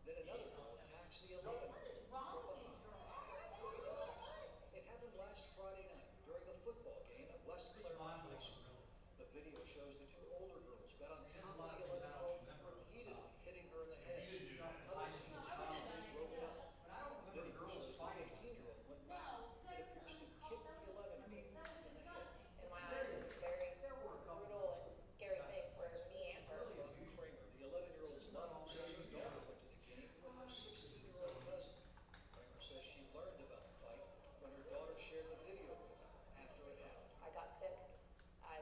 Then another girl attacks the 11. What is wrong with these girls? It happened last Friday night during a football game at West Claremont High School. The video shows the two older girls got on top of the 11-year-old repeatedly hitting her in the head. Others broke it up. But I don't remember girls fighting. The 15-year-old went back and appears to kick the 11-year-old in the head. In my eyes, it was very brutal and scary thing for me and her. Robin Kramer, the 11-year-old's mom, says her daughter went to the game with her 16-year-old cousin. Kramer says she learned about the fight when her daughter shared the video with her after it happened. I got sick. I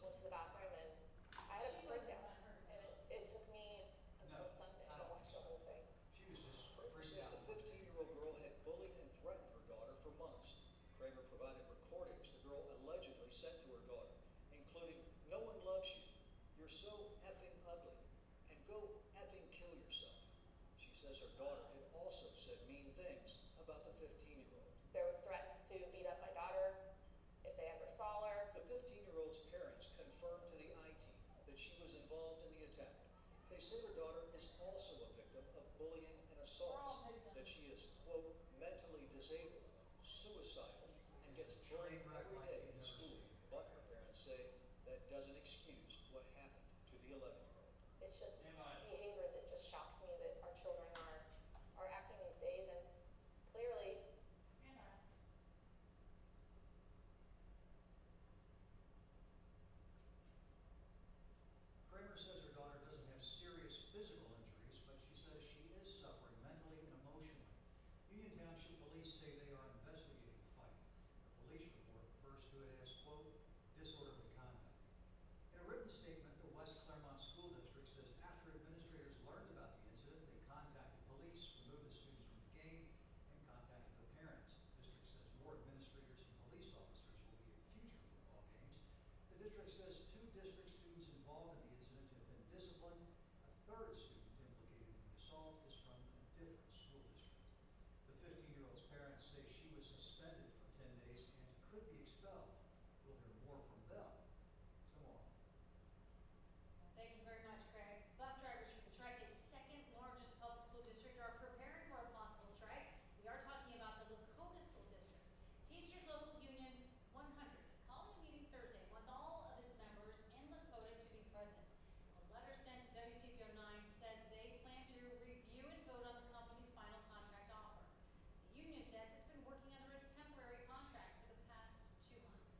went to the bathroom and I had a breakdown. And it took me until Sunday to watch the whole thing. She was just Kramer freaked says out. the 15-year-old girl had bullied and threatened her daughter for months. Kramer provided recordings the girl allegedly sent to her daughter, including, "No one loves you, you're so effing ugly, and go effing kill yourself." She says her daughter had also said mean things about the 15-year-old. There was threats to beat up my daughter if they ever saw her. The 15-year-old's parents confirmed to the I-Team that she was involved in the attack. They say her daughter is also a victim of bullying and assaults, that she is, quote, mentally disabled, suicidal, and gets bullied every day in school. But her parents say that doesn't excuse what happened to the 11-year-old. It's just behavior that just shocks me that our children are acting these days, and clearly Kramer says her daughter doesn't have serious physical injuries, but she says she is suffering mentally and emotionally. Union Township Police say they are investigating the fight. The police report refers to it as, quote, disorderly conduct. In a written statement, the West Claremont School District says after administrators learned about the incident, they contacted police, removed the students from the game, and contacted the parents. The district says more administrators and police officers will be at future football games. The district says 2 district students involved in the incident have been disciplined. A 3rd student implicated in the assault is from a different school district. The 15-year-old's parents say she was suspended for 10 days and could be expelled. We'll hear more from them tomorrow. Thank you very much, Craig. Bus drivers for the Tri-State's 2nd largest public school district are preparing for a possible strike. We are talking about the Lakota School District. Teamsters Local Union 100 is calling a meeting Thursday, wants all of its members in Lakota to be present. A letter sent to WCPO 9 says they plan to review and vote on the company's final contract offer. The union says it's been working under a temporary contract for the past 2 months.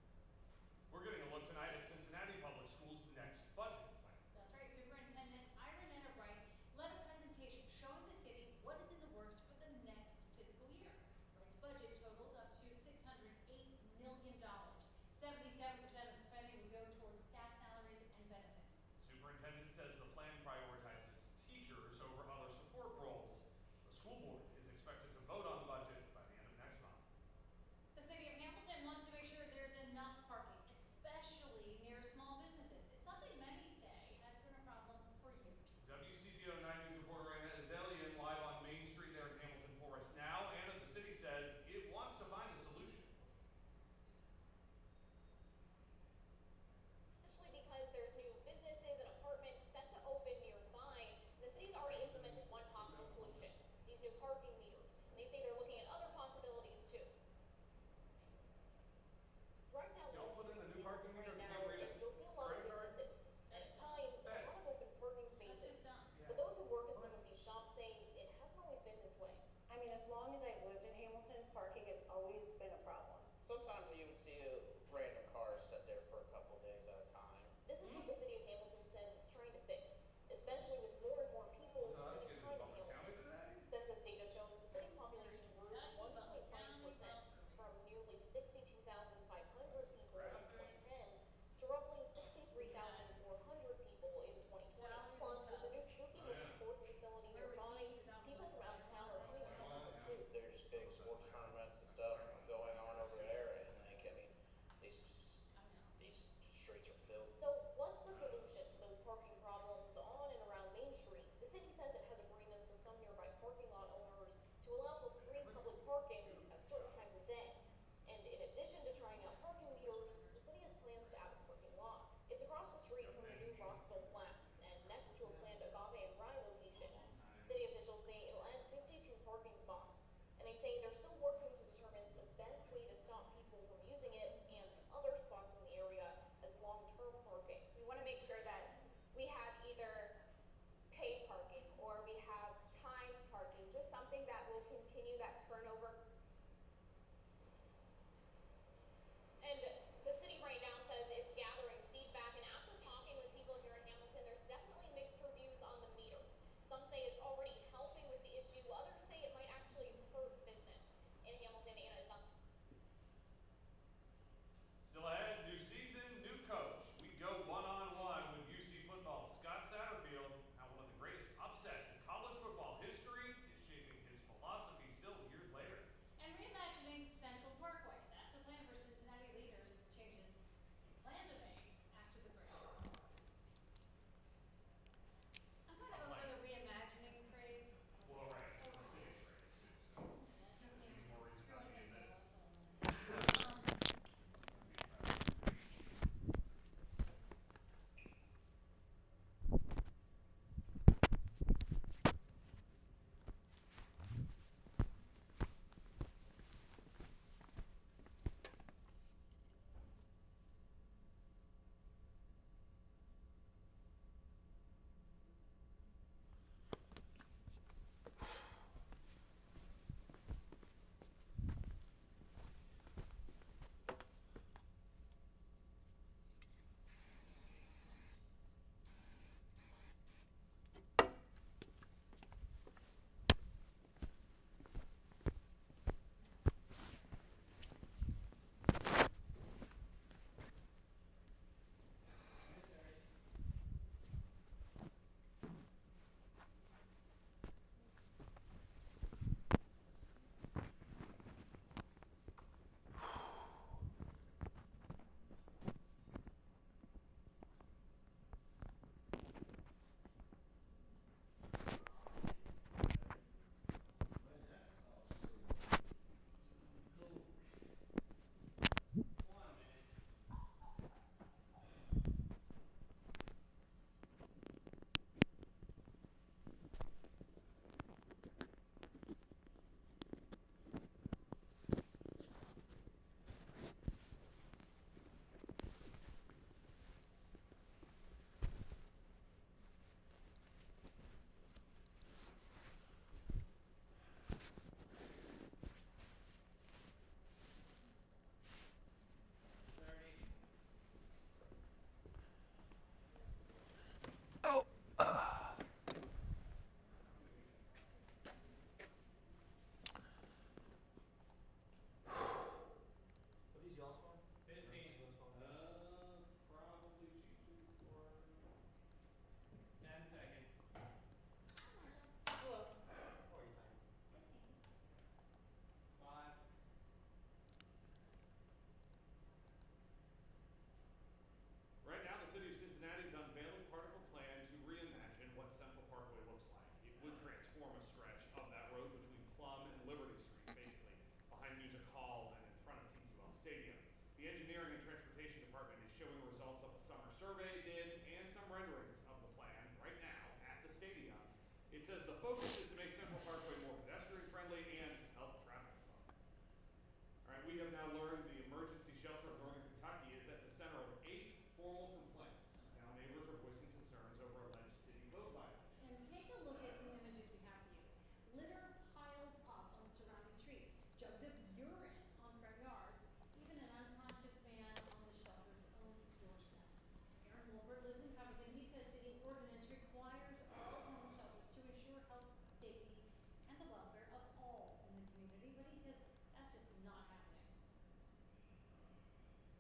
It says the focus is to make Central Parkway more pedestrian friendly and help traffic calm. All right, we have now learned the emergency shelter of Northern Kentucky is at the center of 8 formal complaints. Now neighbors are voicing concerns over alleged city code violations. And take a look at some images we have for you. Litter piled up on surrounding streets, jugs of urine on front yards, even an unconscious man on the shelter's own doorstep. Aaron Wilbur lives in Covington. He says city ordinance requires all home shelters to ensure health, safety, and the welfare of all in the community, but he says that's just not happening.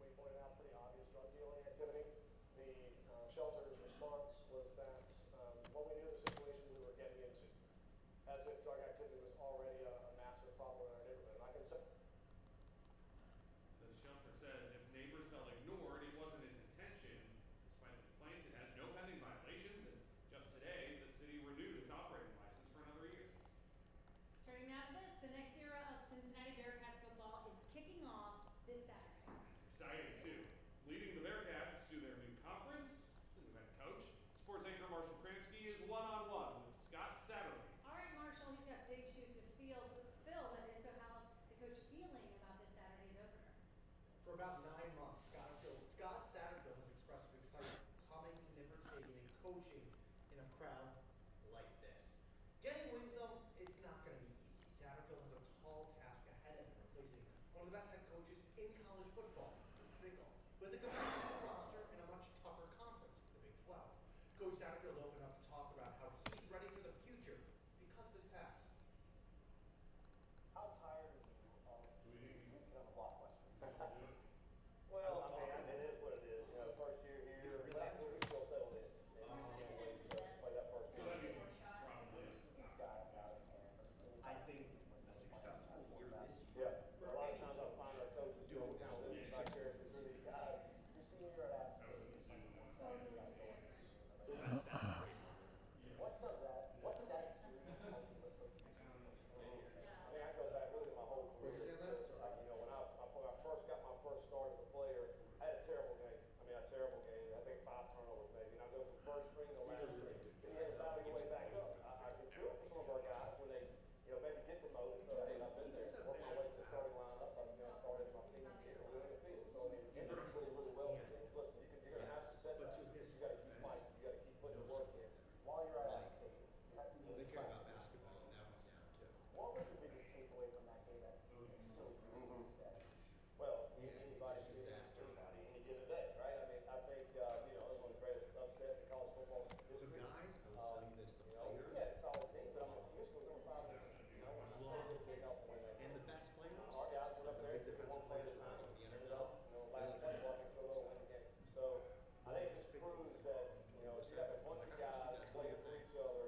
We pointed out pretty obvious drug dealing activity. The shelter's response was that when we knew the situation we were getting into, as if drug activity was already a massive problem in our neighborhood. And I can say The shelter says if neighbors felt ignored, it wasn't its intention. Despite the complaints, it has no pending violations, and just today, the city renewed its operating license for another year. Turning now to this, the next era of Cincinnati Bearcats football is kicking off this Saturday. It's exciting, too. Leading the Bearcats to their new conference, the new head coach, sports anchor Marshall Kramsky, is one-on-one with Scott Satterfield. All right, Marshall, he's got big shoes to fill, that is. So how's the coach feeling about this Saturday's opener? For about 9 months, Scott Satterfield has expressed his excitement coming to Nippert Stadium and coaching in a crowd like this. Getting wins, though, it's not going to be easy. Satterfield has a tall task ahead of him, replacing one of the best head coaches in college football, Fickle, with a competitive roster and a much tougher conference, the Big 12. Coach Satterfield opened up to talk about how he's ready for the future because of his past. how tired are you of kind of a block question? Well, I mean, it is what it is. You know, first year here, but I think we still settled in. And you can't wait to play that first So game. that means probably I think a successful year this year. Yeah, a lot of times I find our coaches doing kind of live vicariously through these guys. Your senior year at App State. What did that experience help you with the I mean, I go back really my whole career. What'd you say on that? Like, you know, when I first got my first start as a player, I had a terrible game. I mean, a terrible game. I think 5 turnovers maybe. And I go from first string to last string. Then you had to battle your way back up. I could feel for some of our guys when they, you know, maybe get promoted. So, hey, I've been there. Worked my way to the starting lineup. I, you know, started my senior year. We were in the field. So, I mean, you did really, really well. Listen, you're going to have some setbacks. You got to keep fighting. You got to keep putting the work in. While you're at App State, you have to They care about basketball and that one now, too. What was your biggest takeaway from that game that still used to this day? Well, Yeah, anybody it's a can beat disaster. anybody any given day, right? I mean, I think, you know, it was one of the greatest upsets in college football The history. guys, I will tell you this, the You know, we players, had a solid team, but I mean, Houston was number 5 in the country. You know, and I think it was big help to win that and game. the best players, Our guys went up the there, big took it defensive one play at players a time, in the ended NFL, up, you know, last play, blocking field goal, win the game. So, I think it just proves that, you know, if you have a bunch of guys playing for each other,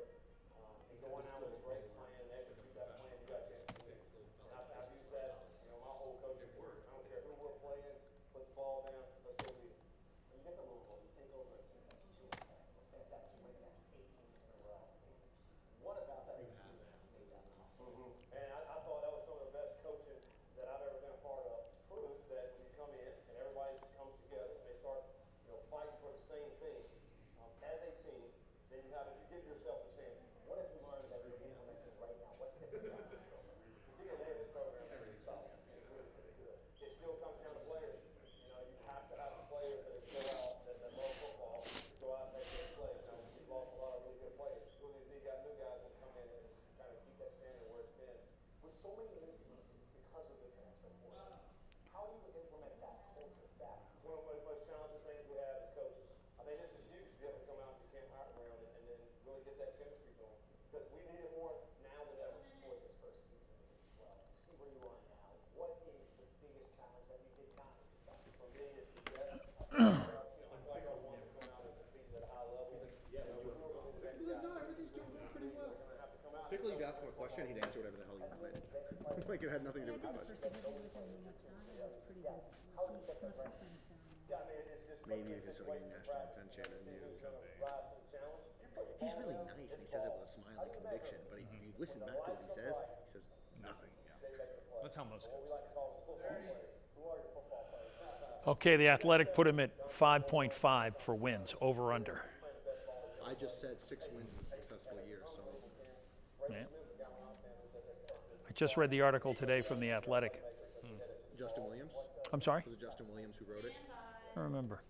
and going out with a great plan and execute that plan, you got a chance to win. And I've used that, you know, my whole coaching career. I don't care who we're playing, put the ball down, let's go beat them. When you get to Louisville, you take over a team that's 2-10. That's actually winning the next 8 games in a row. What about that experience made that possible? And I thought that was some of the best coaching that I've ever been a part of. Proof that when you come in and everybody just comes together and they start, you know, fighting for the same thing as a team, then you give yourself a chance. What have you learned that you're implementing right now? What's different about this program? The DNA of this program is solid. It's really, really good. It still comes down to players. You know, you have to have the players that go out, that love football, to go out and make those plays. Now, we've lost a lot of really good players. Who these new guys will come in and kind of keep that standard where it's been. With so many new pieces because of the transfer portal, how do you implement that culture back? One of the most challenging things we have as coaches. I think this is huge to be able to come out to Camp High Ground and then really get that chemistry going. Because we need it more now than ever. For this first season as well. See where you are now. What is the biggest challenge that you did not expect? For me, it's the depth. You know, like our ones that come out and compete at a high level. yeah, You know, we're who are doing the next well. guys? No, everything's doing pretty well. They're gonna have to come out. Pickle, you'd ask him a question, he'd answer whatever the hell he wanted. Like it had nothing to do with the question. How do you get the right? Yeah, I mean, it's just. Maybe if it's sort of getting national attention and See you who's know, gonna rise to the challenge. he's really nice and he says it with a smile and conviction, but if you listen back to what he says nothing. That's how most What we like to call the football players. Who are your football players? Okay, the Athletic put him at 5.5 for wins, over under. I just said 6 wins is a successful year, so Yeah. I just read the article today from The Athletic. Justin Williams? I'm sorry? Was it Justin Williams who wrote it? I don't remember.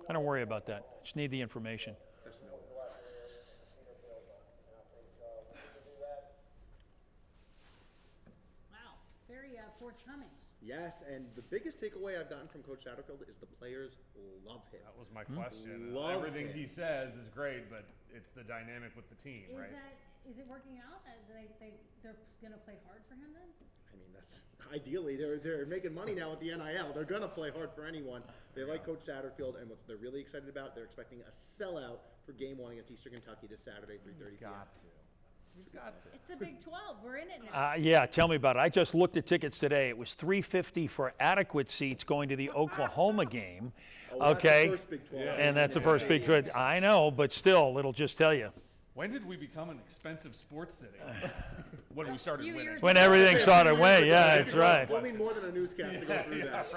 I don't worry about that. Just need the information. That's no. Wow, very forthcoming. Yes, and the biggest takeaway I've gotten from Coach Satterfield is the players love him. That was my question. Love Everything him. he says is great, but it's the dynamic with the team, right? Is it working out? They're gonna play hard for him then? I mean, that's ideally they're making money now with the NIL. They're gonna play hard for anyone. They like Coach Satterfield, and what they're really excited about, they're expecting a sellout for Game 1 against Eastern Kentucky this Saturday, 3:30 p.m. We've got to. It's a Big 12. We're in it now. Yeah, tell me about it. I just looked at tickets today. It was $350 for adequate seats going to the Oklahoma game. Oh, Okay, that's the first Big 12. and that's the first Big 12. I know, but still, it'll just tell you. When did we become an expensive sports city? When we started Few winning. years When everything started away, yeah, that's right. We'll need more than a newscast to go through that.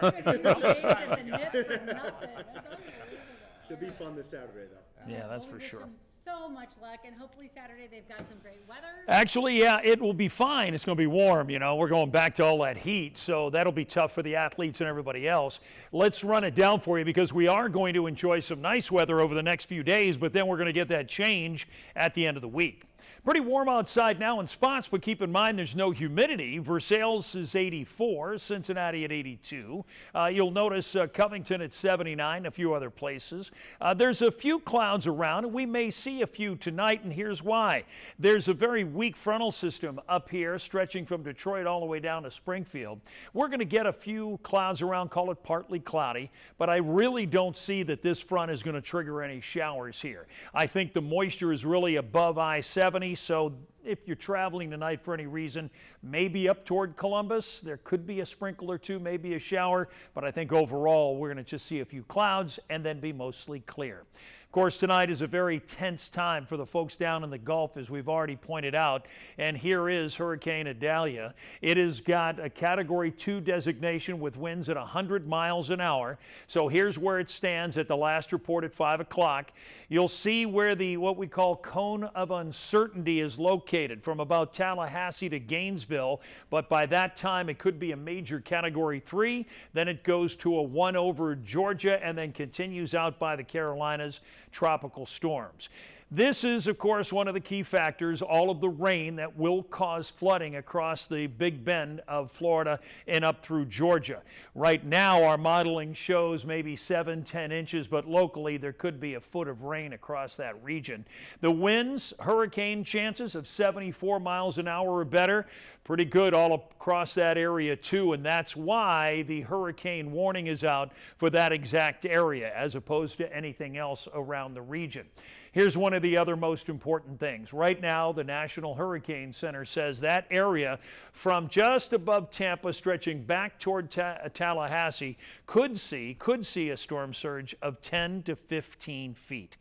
Should be fun this Saturday, though. Yeah, that's Well, for we wish sure. them so much luck, and hopefully Saturday they've got some great weather. Actually, yeah, it will be fine. It's going to be warm, you know. We're going back to all that heat, so that'll be tough for the athletes and everybody else. Let's run it down for you because we are going to enjoy some nice weather over the next few days, but then we're going to get that change at the end of the week. Pretty warm outside now in spots, but keep in mind there's no humidity. Versailles is 84, Cincinnati at 82. You'll notice Covington at 79, a few other places. There's a few clouds around, and we may see a few tonight, and here's why. There's a very weak frontal system up here stretching from Detroit all the way down to Springfield. We're going to get a few clouds around, call it partly cloudy, but I really don't see that this front is going to trigger any showers here. I think the moisture is really above I-70. So if you're traveling tonight for any reason, maybe up toward Columbus, there could be a sprinkle or two, maybe a shower, but I think overall we're going to just see a few clouds and then be mostly clear. Of course, tonight is a very tense time for the folks down in the Gulf, as we've already pointed out, and here is Hurricane Idalia. It has got a Category 2 designation with winds at 100 miles an hour. So here's where it stands at the last report at 5 o'clock. You'll see where the what we call cone of uncertainty is located from about Tallahassee to Gainesville, but by that time it could be a major Category 3, then it goes to a 1 over Georgia and then continues out by the Carolinas. Tropical storms. This is, of course, one of the key factors, all of the rain that will cause flooding across the Big Bend of Florida and up through Georgia. Right now, our modeling shows maybe 7-10 inches, but locally there could be a foot of rain across that region. The winds, hurricane chances of 74 miles an hour or better. Pretty good all across that area too, and that's why the hurricane warning is out for that exact area as opposed to anything else around the region. Here's one of the other most important things. Right now, the National Hurricane Center says that area from just above Tampa stretching back toward Tallahassee could see a storm surge of 10 to 15 feet.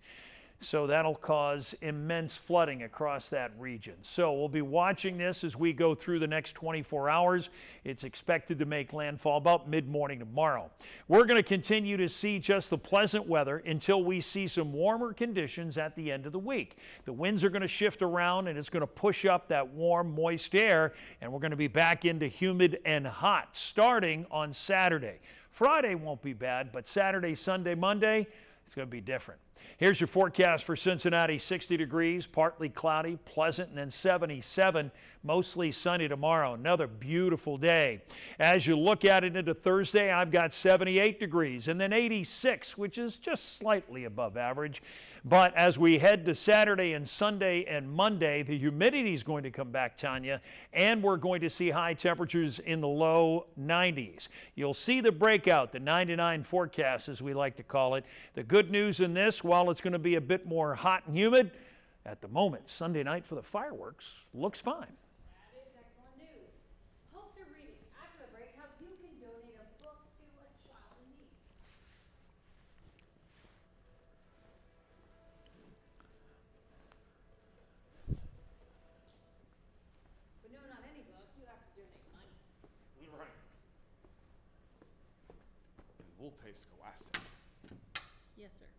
So that'll cause immense flooding across that region. So we'll be watching this as we go through the next 24 hours. It's expected to make landfall about mid-morning tomorrow. We're going to continue to see just the pleasant weather until we see some warmer conditions at the end of the week. The winds are going to shift around and it's going to push up that warm, moist air, and we're going to be back into humid and hot starting on Saturday. Friday won't be bad, but Saturday, Sunday, Monday, it's going to be different. Here's your forecast for Cincinnati, 60 degrees, partly cloudy, pleasant, and then 77, mostly sunny tomorrow. Another beautiful day. As you look at it into Thursday, I've got 78 degrees and then 86, which is just slightly above average. But as we head to Saturday and Sunday and Monday, the humidity is going to come back, Tanya, and we're going to see high temperatures in the low 90s. You'll see the breakout, the 99 forecast, as we like to call it. The good news in this, while it's going to be a bit more hot and humid, at the moment, Sunday night for the fireworks looks fine. That is excellent news. Hope you're reading. After the break, how you can donate a book to a child in need. But no, not any book. You have to donate money. Right. And we'll pay Scholastic. Yes, sir.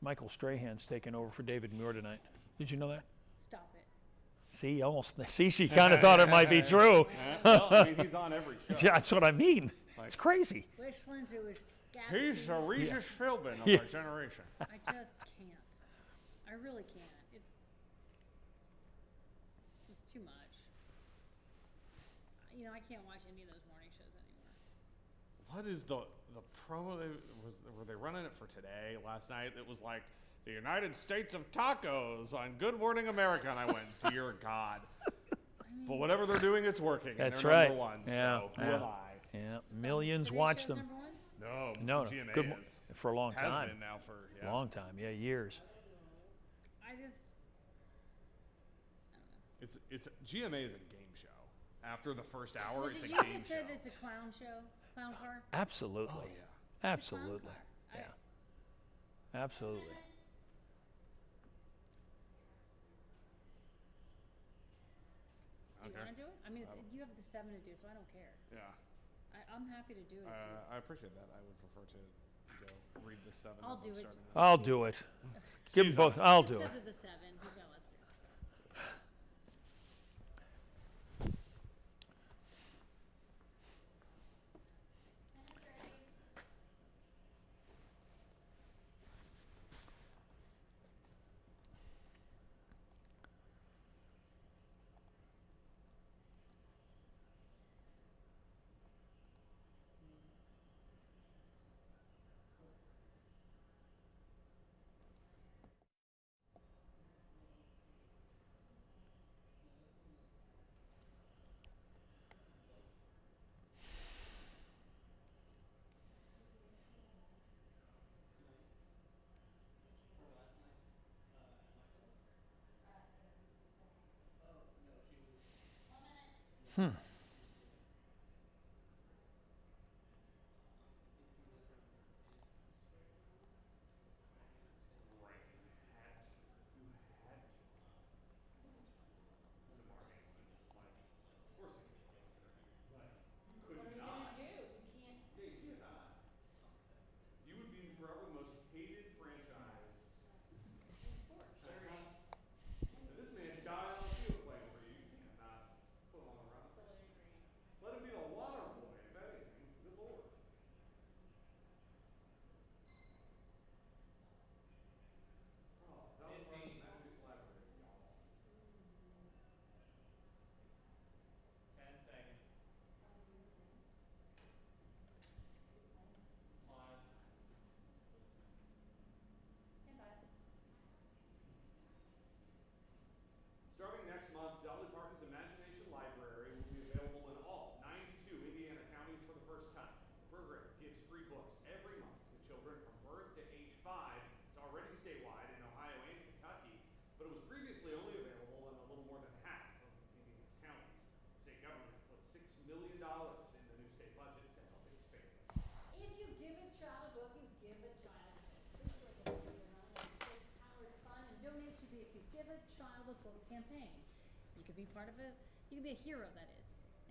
Michael Strahan's taking over for David Muir tonight. Did you know that? Stop it. See, she kind of thought it might be true. Well, I mean, he's on every show. Yeah, that's what I mean. It's crazy. Wish Lindsay was He's a Regis Philbin of Yeah. our generation. I just can't. I really can't. It's too much. You know, I can't watch any of those morning shows anymore. What is the promo? Were they running it for today? Last night it was like the United States of Tacos on Good Morning America, and I went, dear God. But whatever they're doing, it's working. And That's they're right. Number one. Yeah, So yeah. who am I? Yeah, millions Today's watch show's them. number one? No, No, GMA good is. for a long Has time. been now for Long time, yeah, years. I don't know. It's GMA is a game show. After the first hour, Was it's it a you game that said show. it's a clown show? Clown car? Absolutely. Oh, yeah. Absolutely. I- Yeah. Absolutely. Do you Okay. want to do it? I mean, you have the 7 to do, so I don't care. Yeah. I'm happy to do it. I appreciate that. I would prefer to go read the 7. I'll as do I'm it. starting it. I'll do it. Give them Steve's both. on I'll Just do it. because of the 7. He's got lots to do. What are you going to do? You can't. You would be forever the most hated franchise. Now, this man died on the field playing for you. You cannot put him on the roster. Let him be the water boy, if anything. Good Lord. Oh, Dolly Parton's Imagination Library, y'all. 10 seconds. 5. Starting next month, Dolly Parton's Imagination Library will be available in all 92 Indiana counties for the first time. The program gives free books every month to children from birth to age 5. It's already statewide in Ohio and Kentucky, but it was previously only available in a little more than half of Indiana's counties. The state government put $6 million in the new state budget to help expand it. If you give a child a book, you give a child a book. Please go to the United States Howard Fund and donate to the If You Give a Child a Book campaign. You could be part of you could be a hero, that is,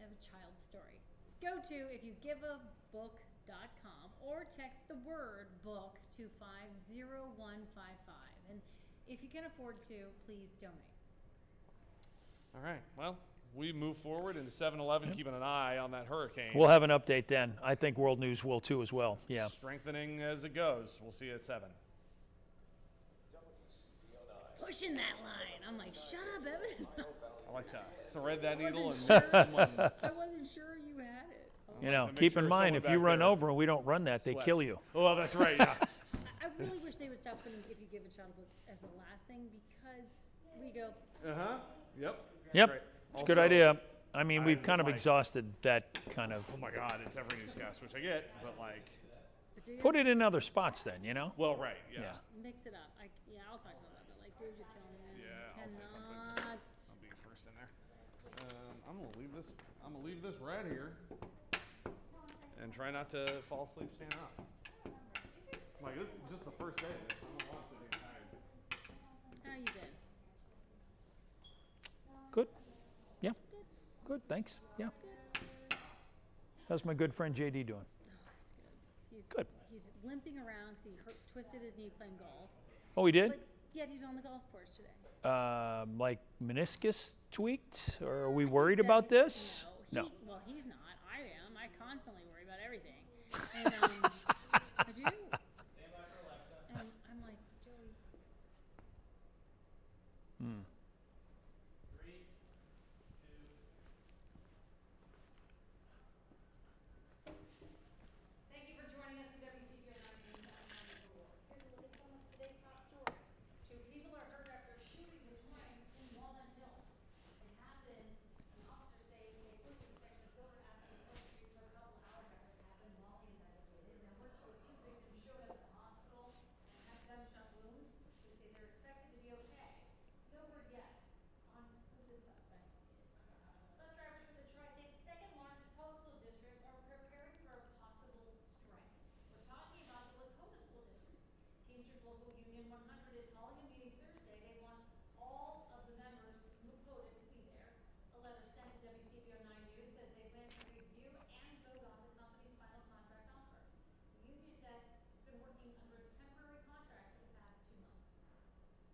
of a child's story. Go to ifyougiveabook.com or text the word book to 50155. And if you can afford to, please donate. All right. Well, we move forward into 7-Eleven, keeping an eye on that hurricane. We'll have an update then. I think World News will too as well. Yeah. Strengthening as it goes. We'll see you at 7. Pushing that line. I'm like, shut up, Evan. I like to thread that needle and wasn't make someone I wasn't sure you had it. You know, to make keep sure in mind, someone if you back run there over and we don't run that, they sweats. kill you. Oh, that's right. Yeah. I really wish they would stop putting If You Give a Child a Book as the last thing because we go, Yep. Yep. Right. It's a good Also, idea. I mean, I we've kind of like- exhausted that kind of. Oh my God, it's every newscast, which I get, but like, but do you Put it in other spots then, you know? well, right, yeah. Yeah. mix it up? I'll talk to them about that. Like, dude, you're killing me. Yeah, I'll say something. Cannot. I'll be first in there. I'm gonna leave this. I'm gonna leave this right here, and try not to fall asleep standing up. Like this is just the first day of this. I'm gonna want to be tired. How you been? Good. Yeah. Good. Thanks. Yeah. How's my good friend JD doing? He's Good. He's limping around because he twisted his knee playing golf. Oh, he did? Like, yeah, he's on the golf course today. Like meniscus tweaked? Or are we He worried said about this? No. Well, he's not. I am. I constantly worry about everything. And I do. Stand by for Alexa. And I'm like, Joey. Hmm. 3, 2. Thank you for joining us for WCPR 9 News. I'm Here's a look at some of today's top stories. 2 people are hurt after a shooting this morning in Walnut Hills. It happened, and officers say they pushed the section of Gilbert Avenue and Oak Street for a couple hours after it happened while he investigated. Members of 2 victims showed up at the hospital and had gunshot wounds. They say they're expected to be okay. No word yet on who the suspect is. Bus drivers for the Tri-State's second largest public school district are preparing for a possible strike. We're talking about the Lakota School District. Teamsters Local Union 100 is calling a meeting Thursday. They want all of the members of Lakota to be there. A letter sent to WCPR 9 News says they plan to review and vote on the company's final contract offer. The union says it's been working under a temporary contract for the past 2 months.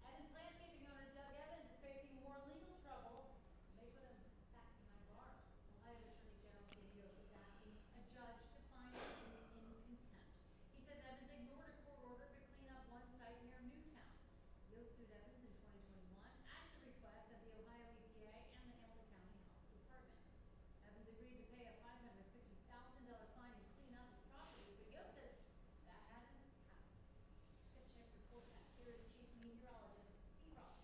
Evans landscaping owner Doug Evans is facing more legal trouble. May put him back behind bars. Ohio Attorney General Jay Yost is asking a judge to find Evans in contempt. He says Evans ignored a court order to clean up one site near Newtown. Yost sued Evans in 2021 at the request of the Ohio EPA and the Hamilton County Health Department. Evans agreed to pay a $550,000 fine and clean up his property, but Yost says that hasn't happened. Let's check your forecast. Here is Chief Meteorologist Steve Ross.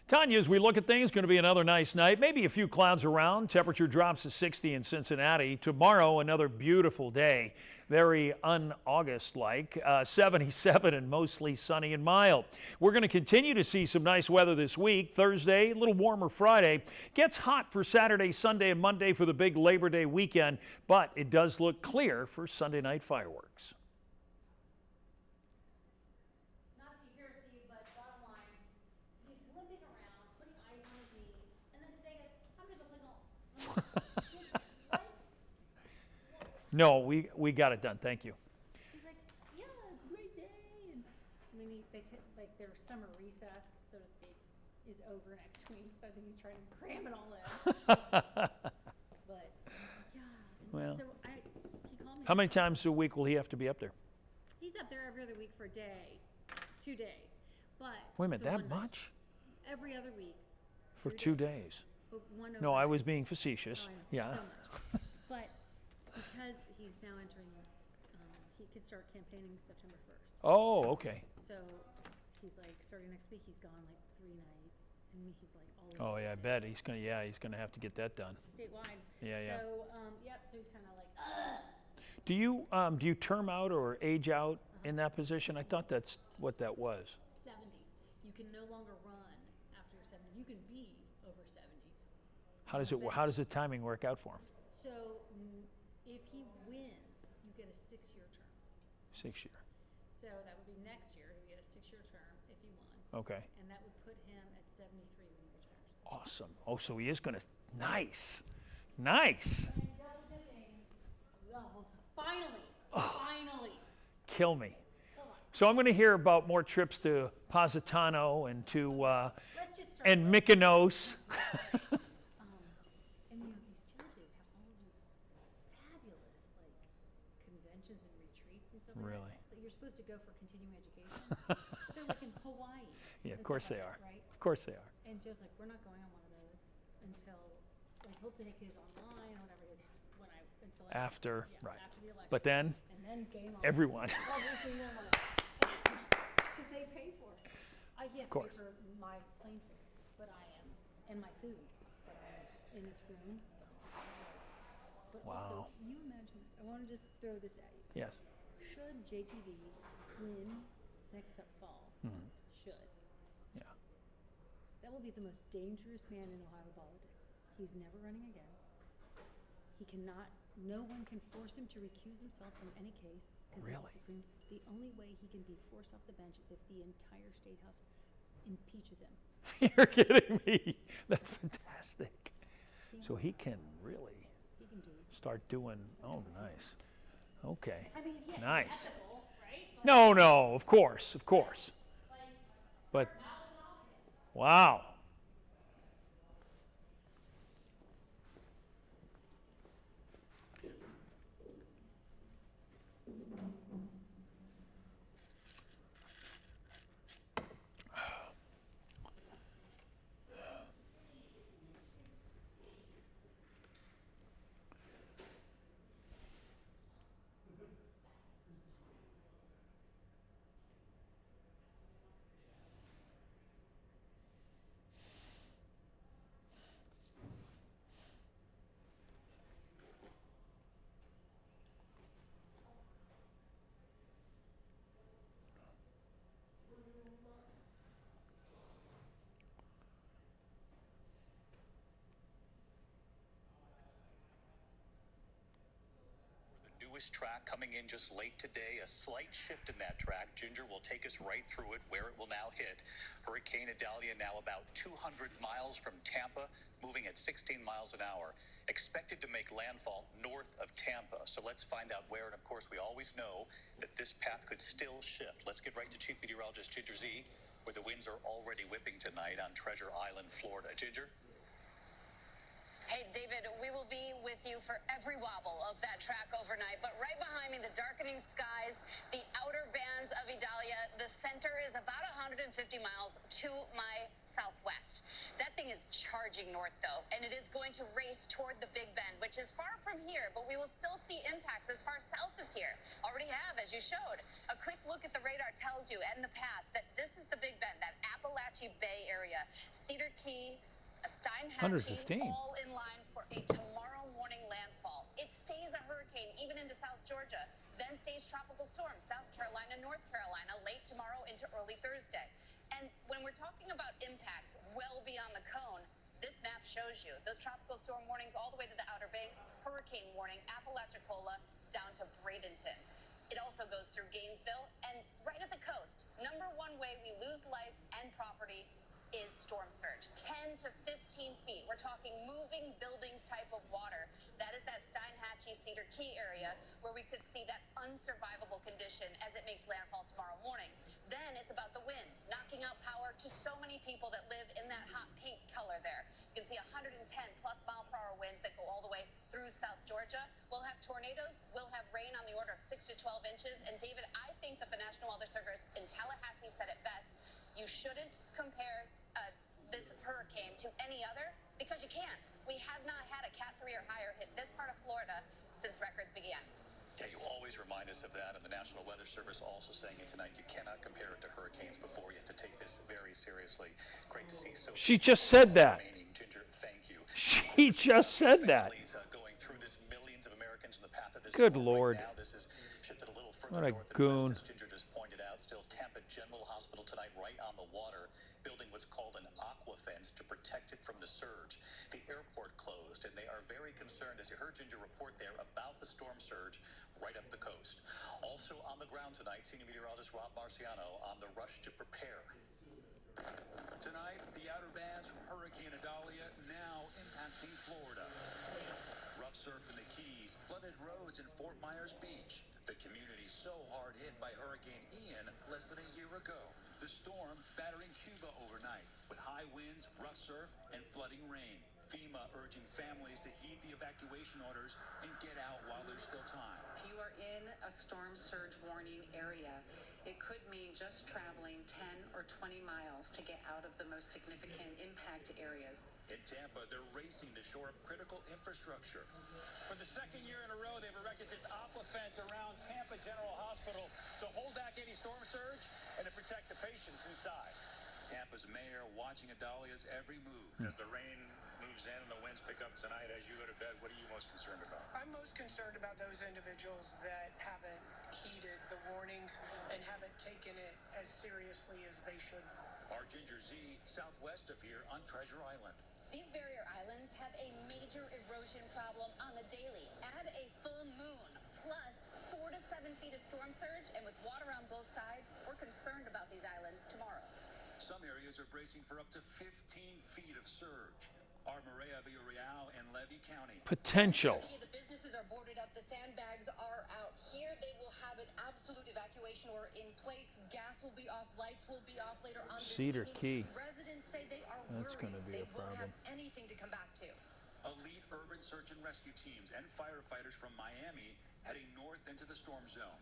Tanya, as we look at things, going to be another nice night. Maybe a few clouds around. Temperature drops to 60 in Cincinnati. Tomorrow, another beautiful day. Very un-August-like. 77 and mostly sunny and mild. We're going to continue to see some nice weather this week. Thursday, a little warmer Friday. Gets hot for Saturday, Sunday, and Monday for the big Labor Day weekend. But it does look clear for Sunday night fireworks. Not that you hear Steve, but bottom line, he's limping around, putting ice on his knee, and then today goes, I'm gonna go play golf. What? No, we got it done. Thank you. He's like, yeah, it's a great day. And I mean, they said like their summer recess, so to speak, is over next week. So I think he's trying to cram it all in. But yeah. Well, so he called me. How many times a week will he have to be up there? He's up there every other week for a day, 2 days. But Wait a minute, so that one night. much? Every other week. For 3 2 days? One No, I overnight. was being facetious. Oh, I know, Yeah. so much. But because he's now entering, he could start campaigning September 1st. Oh, okay. So he's like, starting next week, he's gone like 3 nights, and he's like all over. Oh yeah, I the bet state. he's gonna have to get that done. Statewide. Yeah, yeah. So yep. So he's kind of like, ugh. Do you term out or age out in that position? I thought that's what that was. 70. You can no longer run after you're 70. You can be over 70. How does the timing work out for him? So if he wins, you get a 6-year term. 6 year. So that would be next year. He would get a 6-year term if he won. Okay. And that would put him at 73 when he retires. Awesome. Oh, so he is gonna. Nice. Nice. And double dipping the whole time. Finally. Kill me. Come on. So I'm going to hear about more trips to Positano and to Let's just start. and with- Mykonos. And these churches have all of these fabulous conventions and retreats and stuff like Really? that you're supposed to go for continuing education. They're like in Hawaii. Yeah, of and course stuff they like are. that, Right? Of course they are. And Joe's like, we're not going on one of those until he'll take his online or whatever it is After, yeah, right. after the election. But then And then game on. everyone. Every single one. Because they pay for it. He has to pay course. for my plane fare, but I am, and my food, but I'm in this room. But Wow. also, you imagine this. I want to just throw this at you. Yes. Should JTV win next fall? Mhm. Should. Yeah. That will be the most dangerous man in Ohio politics. He's never running again. He cannot, no one can force him to recuse himself from any case. 'Cause it's Really? the Supreme, the only way he can be forced off the bench is if the entire state house impeaches him. You're kidding me. That's fantastic. So he can really He can do. start doing. Oh, nice. Okay. I mean, yeah, Nice. ethical, right? But No, of course, of course. like, But, wow. Newest track coming in just late today, a slight shift in that track. Ginger will take us right through it, where it will now hit. Hurricane Idalia now about 200 miles from Tampa, moving at 16 miles an hour. Expected to make landfall north of Tampa. So let's find out where. And of course, we always know that this path could still shift. Let's get right to Chief Meteorologist Ginger Z, where the winds are already whipping tonight on Treasure Island, Florida. Ginger? Hey, David, we will be with you for every wobble of that track overnight. But right behind me, the darkening skies, the outer bands of Idalia. The center is about 150 miles to my southwest. That thing is charging north, though, and it is going to race toward the Big Bend, which is far from here, but we will still see impacts as far south as here. Already have, as you showed. A quick look at the radar tells you, and the path, that this is the Big Bend, that Appalachia Bay area. Cedar Key, Steinhatchee, all in line for a tomorrow morning landfall. It stays a hurricane even into South Georgia, then stays tropical storm, South Carolina, North Carolina, late tomorrow into early Thursday. And when we're talking about impacts well beyond the cone, this map shows you those tropical storm warnings all the way to the Outer Banks, hurricane warning, Apalachicola, down to Bradenton. It also goes through Gainesville and right at the coast. Number one way we lose life and property is storm surge, 10 to 15 feet. We're talking moving buildings type of water. That is that Steinhatchee, Cedar Key area where we could see that unsurvivable condition as it makes landfall tomorrow morning. Then it's about the wind, knocking out power to so many people that live in that hot pink color there. You can see 110 plus mile per hour winds that go all the way through South Georgia. We'll have tornadoes. We'll have rain on the order of 6 to 12 inches. And David, I think that the National Weather Service in Tallahassee said it best. You shouldn't compare this hurricane to any other because you can't. We have not had a Cat 3 or higher hit this part of Florida since records began. Yeah, you always remind us of that, and the National Weather Service also saying it tonight. You cannot compare it to hurricanes before. You have to take this very seriously. Great to see so. She just said that. Ginger, thank you. She just said that. Going through this, millions of Americans in the path of this. Good Lord. Right now, this is shifted a little further What a north goon. as Ginger just pointed out. Still Tampa General Hospital tonight, right on the water, building what's called an aqua fence to protect it from the surge. The airport closed, and they are very concerned, as you heard Ginger report there, about the storm surge right up the coast. Also on the ground tonight, Senior Meteorologist Rob Marciano on the rush to prepare. Tonight, the outer bands from Hurricane Idalia now impacting Florida. Rough surf in the Keys, flooded roads in Fort Myers Beach. The community so hard hit by Hurricane Ian less than a year ago. The storm battering Cuba overnight with high winds, rough surf, and flooding rain. FEMA urging families to heed the evacuation orders and get out while there's still time. If you are in a storm surge warning area, it could mean just traveling 10 or 20 miles to get out of the most significant impact areas. In Tampa, they're racing to shore up critical infrastructure. For the second year in a row, they've erected this aqua fence around Tampa General Hospital to hold back any storm surge and to protect the patients inside. Tampa's mayor watching Idalia's every move. As the rain moves in and the winds pick up tonight, as you go to bed, what are you most concerned about? I'm most concerned about those individuals that haven't heeded the warnings and haven't taken it as seriously as they should. Our Ginger Z, southwest of here on Treasure Island. These barrier islands have a major erosion problem on the daily. Add a full moon, plus 4 to 7 feet of storm surge, and with water on both sides, we're concerned about these islands tomorrow. Some areas are bracing for up to 15 feet of surge. Armorea, Villarreal, and Levy County. Potential. The businesses are boarded up. The sandbags are out. Here they will have an absolute evacuation. evacuation order in place. Gas will be off, lights will be off later on this Cedar evening. Key. Residents say they are That's worried gonna be they a won't have problem. anything to come back to. Elite urban search and rescue teams and firefighters from Miami heading north into the storm zone.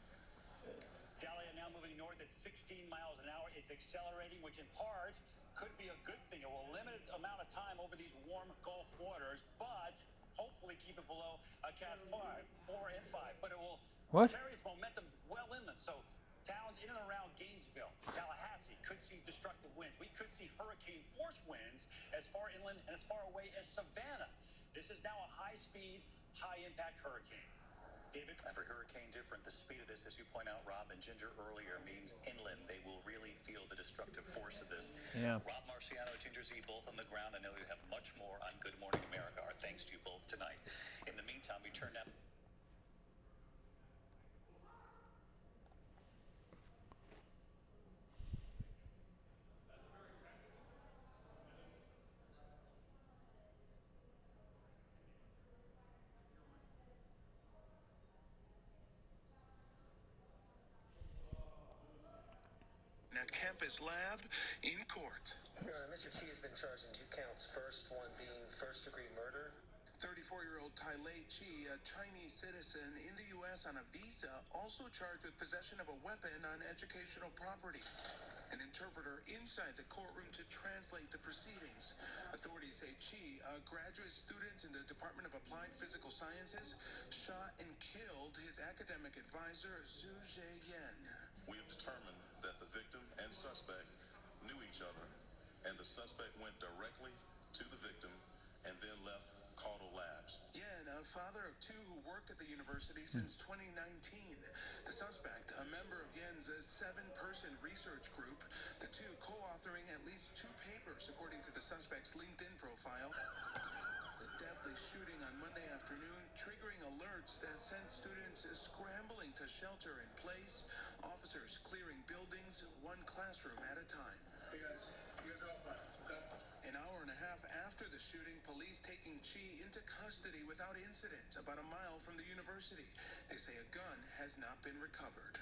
Idalia now moving north at 16 miles an hour. It's accelerating, which in part could be a good thing. It will limit the amount of time over these warm Gulf waters, but hopefully keep it below a Cat 4 and 5. But it will carry its momentum well inland. So towns in and around Gainesville, Tallahassee could see destructive winds. We could see hurricane force winds as far inland and as far away as Savannah. This is now a high-speed, high-impact hurricane. David? Every hurricane different. The speed of this, as you point out, Rob and Ginger earlier, means inland. They will really feel the destructive force of this. Yeah. Rob Marciano, Ginger Z, both on the ground. I know you have much more on Good Morning America. Our thanks to you both tonight. In the meantime, we turn now. Campus lab in court. Your Honor, Mr. T has been charged in 2 counts. First one being first-degree murder. 34-year-old Tai Lei Chi, a Chinese citizen in the U.S. on a visa, also charged with possession of a weapon on educational property. An interpreter inside the courtroom to translate the proceedings. Authorities say Chi, a graduate student in the Department of Applied Physical Sciences, shot and killed his academic advisor, Zhu Zheyan. We have determined that the victim and suspect knew each other, and the suspect went directly to the victim and then left Caudle Labs. Yan, a father of 2 who worked at the university since 2019. The suspect, a member of Yan's 7-person research group, the 2 co-authoring at least 2 papers, according to the suspect's LinkedIn profile. The deadly shooting on Monday afternoon, triggering alerts that sent students scrambling to shelter in place, officers clearing buildings 1 classroom at a time. Hey guys, you guys are all fine, okay? An hour and a half after the shooting, police taking Chi into custody without incident about a mile from the university. They say a gun has not been recovered.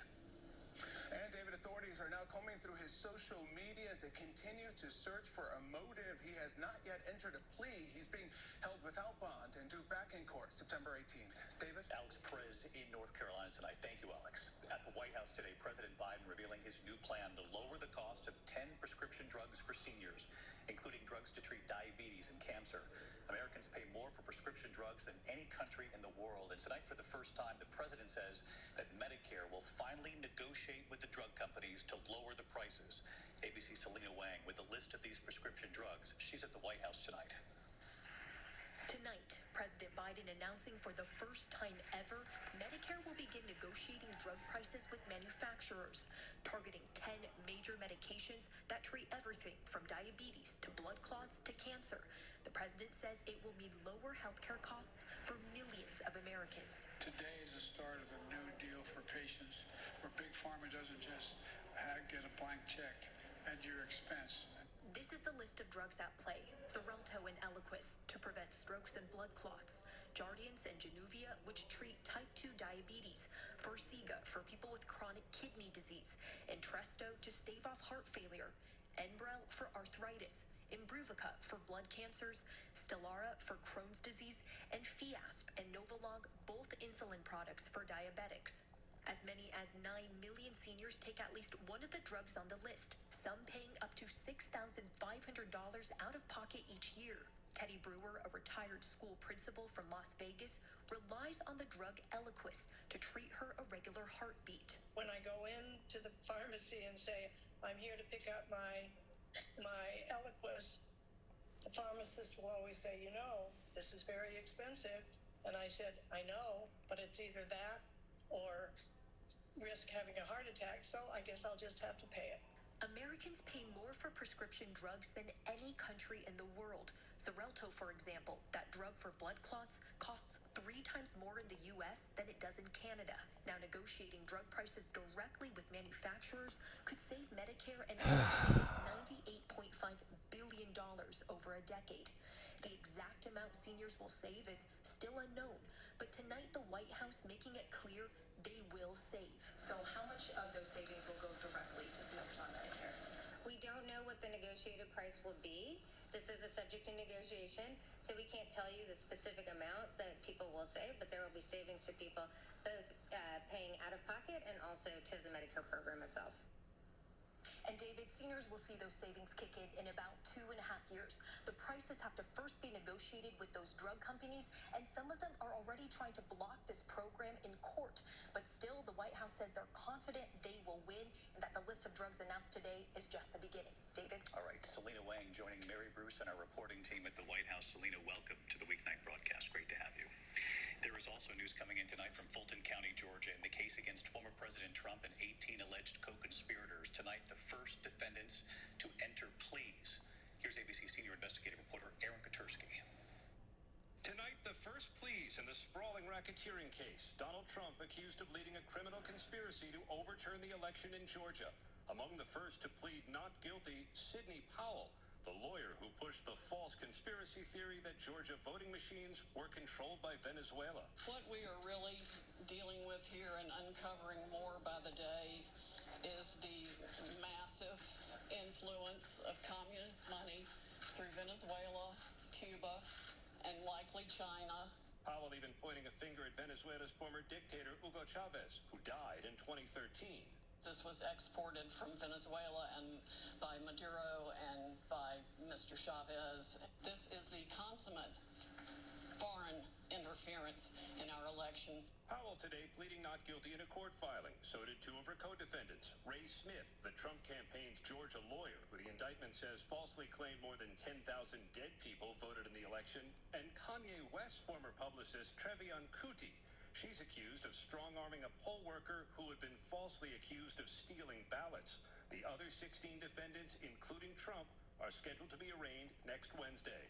And David, authorities are now combing through his social media as they continue to search for a motive. He has not yet entered a plea. He's being held without bond and due back in court September 18th. David? Alex Perez in North Carolina tonight. Thank you, Alex. At the White House today, President Biden revealing his new plan to lower the cost of 10 prescription drugs for seniors, including drugs to treat diabetes and cancer. Americans pay more for prescription drugs than any country in the world. And tonight, for the first time, the president says that Medicare will finally negotiate with the drug companies to lower the prices. ABC's Selena Wang with the list of these prescription drugs. She's at the White House tonight. Tonight, President Biden announcing for the first time ever, Medicare will begin negotiating drug prices with manufacturers, targeting 10 major medications that treat everything from diabetes to blood clots to cancer. The president says it will mean lower healthcare costs for millions of Americans. Today is the start of a new deal for patients where Big Pharma doesn't just get a blank check at your expense. This is the list of drugs at play. Xarelto and Eliquis to prevent strokes and blood clots. Jardiance and Januvia, which treat type 2 diabetes. Farxiga for people with chronic kidney disease. Entresto to stave off heart failure. Enbrel for arthritis. Imbruvica for blood cancers. Stelara for Crohn's disease. And Fiasp and Novolog, both insulin products for diabetics. As many as 9 million seniors take at least one of the drugs on the list, some paying up to $6,500 out of pocket each year. Teddy Brewer, a retired school principal from Las Vegas, relies on the drug Eliquis to treat her irregular heartbeat. When I go into the pharmacy and say, I'm here to pick up my Eliquis, the pharmacist will always say, you know, this is very expensive. And I said, I know, but it's either that or risk having a heart attack, so I guess I'll just have to pay it. Americans pay more for prescription drugs than any country in the world. Xarelto, for example, that drug for blood clots, costs 3 times more in the U.S. than it does in Canada. Now, negotiating drug prices directly with manufacturers could save Medicare an estimated $98.5 billion over a decade. The exact amount seniors will save is still unknown, but tonight the White House making it clear they will save. So how much much of those savings will go directly to seniors on Medicare? We don't know what the negotiated price will be. This is a subject to negotiation, so we can't tell you the specific amount that people will save, but there will be savings to people both paying out of pocket and also to the Medicare program itself. And David, seniors will see those savings kick in about 2.5 years. The prices have to first be negotiated with those drug companies, and some of them are already trying to block this program in court. But still, the White House says they're confident they will win, and that the list of drugs announced today is just the beginning. David? All right, Selena Wang joining Mary Bruce and our reporting team at the White House. Selena, welcome to the weeknight broadcast. Great to have you. There is also news coming in tonight from Fulton County, Georgia, in the case against former President Trump and 18 alleged co-conspirators. Tonight, the first defendants to enter pleas. Here's ABC senior investigative reporter Aaron Katursky. Tonight, the first pleas in the sprawling racketeering case. Donald Trump accused of leading a criminal conspiracy to overturn the election in Georgia. Among the first to plead not guilty, Sidney Powell, the lawyer who pushed the false conspiracy theory that Georgia voting machines were controlled by Venezuela. What we are really dealing with here and uncovering more by the day is the massive influence of communist money through Venezuela, Cuba, and likely China. Powell even pointing a finger at Venezuela's former dictator Hugo Chavez, who died in 2013. This was exported from Venezuela and by Maduro and by Mr. Chavez. This is the consummate foreign interference in our election. Powell today pleading not guilty in a court filing. So did two of her co-defendants. Ray Smith, the Trump campaign's Georgia lawyer, who the indictment says falsely claimed more than 10,000 dead people voted in the election, and Kanye West's former publicist Trevion Kuti. She's accused of strong-arming a poll worker who had been falsely accused of stealing ballots. The other 16 defendants, including Trump, are scheduled to be arraigned next Wednesday.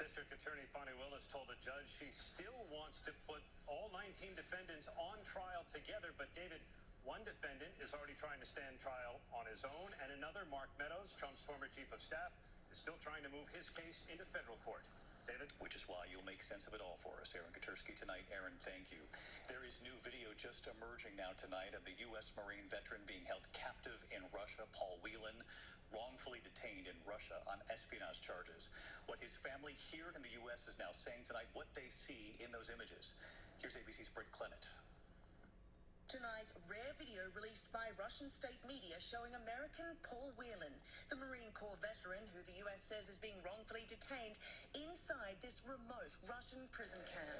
District Attorney Fani Willis told the judge she still wants to put all 19 defendants on trial together, but David, one defendant is already trying to stand trial on his own, and another, Mark Meadows, Trump's former chief of staff, is still trying to move his case into federal court. David? Which is why you'll make sense of it all for us, Aaron Katursky, tonight. Aaron, thank you. There is new video just emerging now tonight of the U.S. Marine veteran being held captive in Russia, Paul Whelan, wrongfully detained in Russia on espionage charges. What his family here in the U.S. is now saying tonight, what they see in those images. Here's ABC's Britt Clement. Tonight, rare video released by Russian state media showing American Paul Whelan, the Marine Corps veteran who the U.S. says is being wrongfully detained inside this remote Russian prison camp.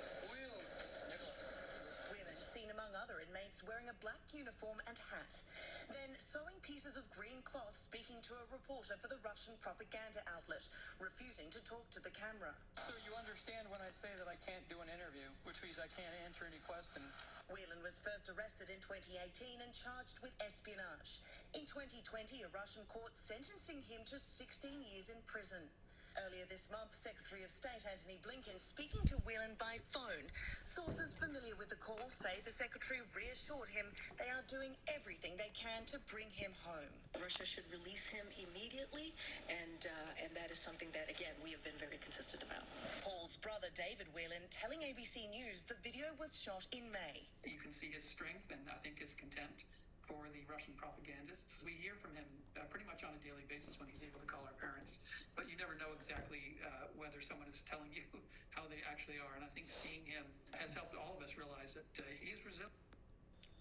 Whelan seen among other inmates wearing a black uniform and hat, then sewing pieces of green cloth, speaking to a reporter for the Russian propaganda outlet, refusing to talk to the camera. So you understand when I say that I can't do an interview, which means I can't answer any question. Whelan was first arrested in 2018 and charged with espionage. In 2020, a Russian court sentencing him to 16 years in prison. Earlier this month, Secretary of State Antony Blinken speaking to Whelan by phone. Sources familiar with the call say the secretary reassured him they are doing everything they can to bring him home. Russia should release him immediately, and that is something that, again, we have been very consistent about. Paul's brother, David Whelan, telling ABC News the video was shot in May. You can see his strength and I think his contempt for the Russian propagandists. We hear from him pretty much on a daily basis when he's able to call our parents, but you never know exactly whether someone is telling you how they actually are, and I think seeing him has helped all of us realize that he is resilient.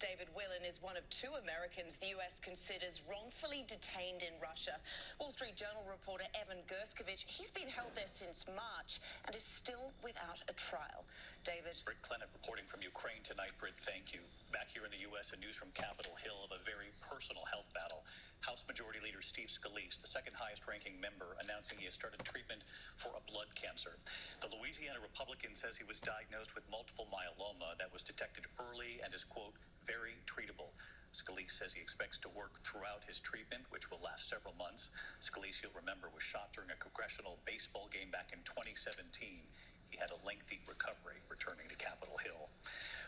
David Whelan is one of two Americans the U.S. considers wrongfully detained in Russia. Wall Street Journal reporter Evan Gerskovich, he's been held there since March and is still without a trial. David? Britt Clement reporting from Ukraine tonight. Britt, thank you. Back here in the U.S., and news from Capitol Hill of a very personal health battle. House Majority Leader Steve Scalise, the second highest ranking member, announcing he has started treatment for a blood cancer. The Louisiana Republican says he was diagnosed with multiple myeloma that was detected early and is, quote, very treatable. Scalise says he expects to work throughout his treatment, which will last several months. Scalise, you'll remember, was shot during a congressional baseball game back in 2017. He had a lengthy recovery returning to Capitol Hill.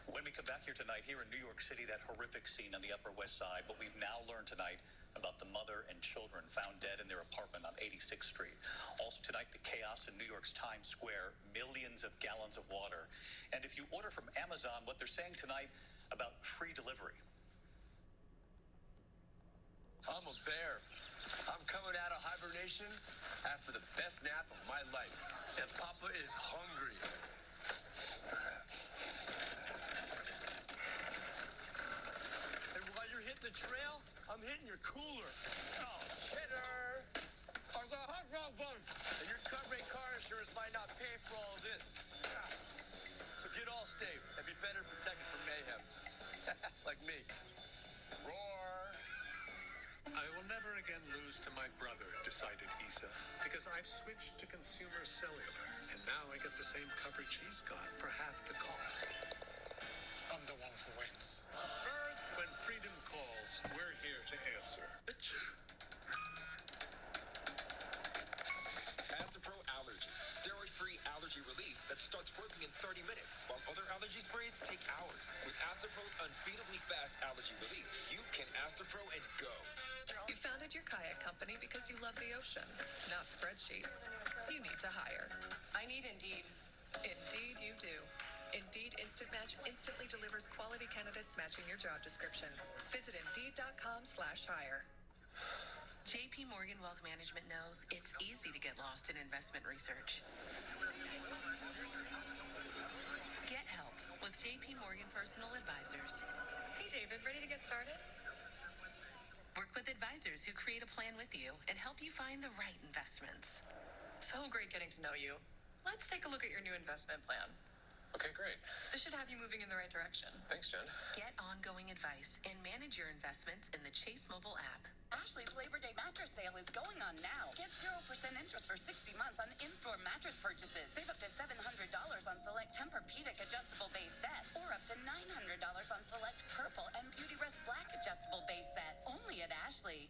When we come back here tonight, here in New York City, that horrific scene on the Upper West Side, but we've now learned tonight about the mother and children found dead in their apartment on 86th Street. Also tonight, the chaos in New York's Times Square, millions of gallons of water. And if you order from Amazon, what they're saying tonight about free delivery. bear. I'm coming out of hibernation after the best nap of my life. And Papa is hungry. And while you're hitting the trail, I'm hitting your cooler. Oh, cheddar. I've got a hot dog bun. And your cut rate car insurance might not pay for all of this. So get all safe and be better protected from mayhem. Like me. Roar. I will never again lose to my brother, decided Issa, because I've switched to consumer cellular, and now I get the same coverage he's got for half the cost. I'm the one who wins. Birds, when freedom calls, we're here to answer. Astapro Allergy. Steroid-free allergy relief that starts working in 30 minutes, while other allergy sprays take hours. With Astapro's unbeatably fast allergy relief, you can Astapro and go. You founded your kayak company because you love the ocean, not spreadsheets. You need to hire. I need Indeed. Indeed you do. Indeed Instant Match instantly delivers quality candidates matching your job description. Visit Indeed.com/hire. JP Morgan Wealth Management knows it's easy to get lost in investment research. Get help with JP Morgan Personal Advisors. Hey David, ready to get started? Work with advisors who create a plan with you and help you find the right investments. So great getting to know you. Let's take a look at your new investment plan. Okay, great. This should have you moving in the right direction. Thanks, Jen. Get ongoing advice and manage your investments in the Chase mobile app. Ashley's Labor Day mattress sale is going on now. Get 0% interest for 60 months on in-store mattress purchases. Save up to $700 on select Tempur-Pedic adjustable base sets, or up to $900 on select Purple and Beautyrest Black adjustable base sets. Only at Ashley.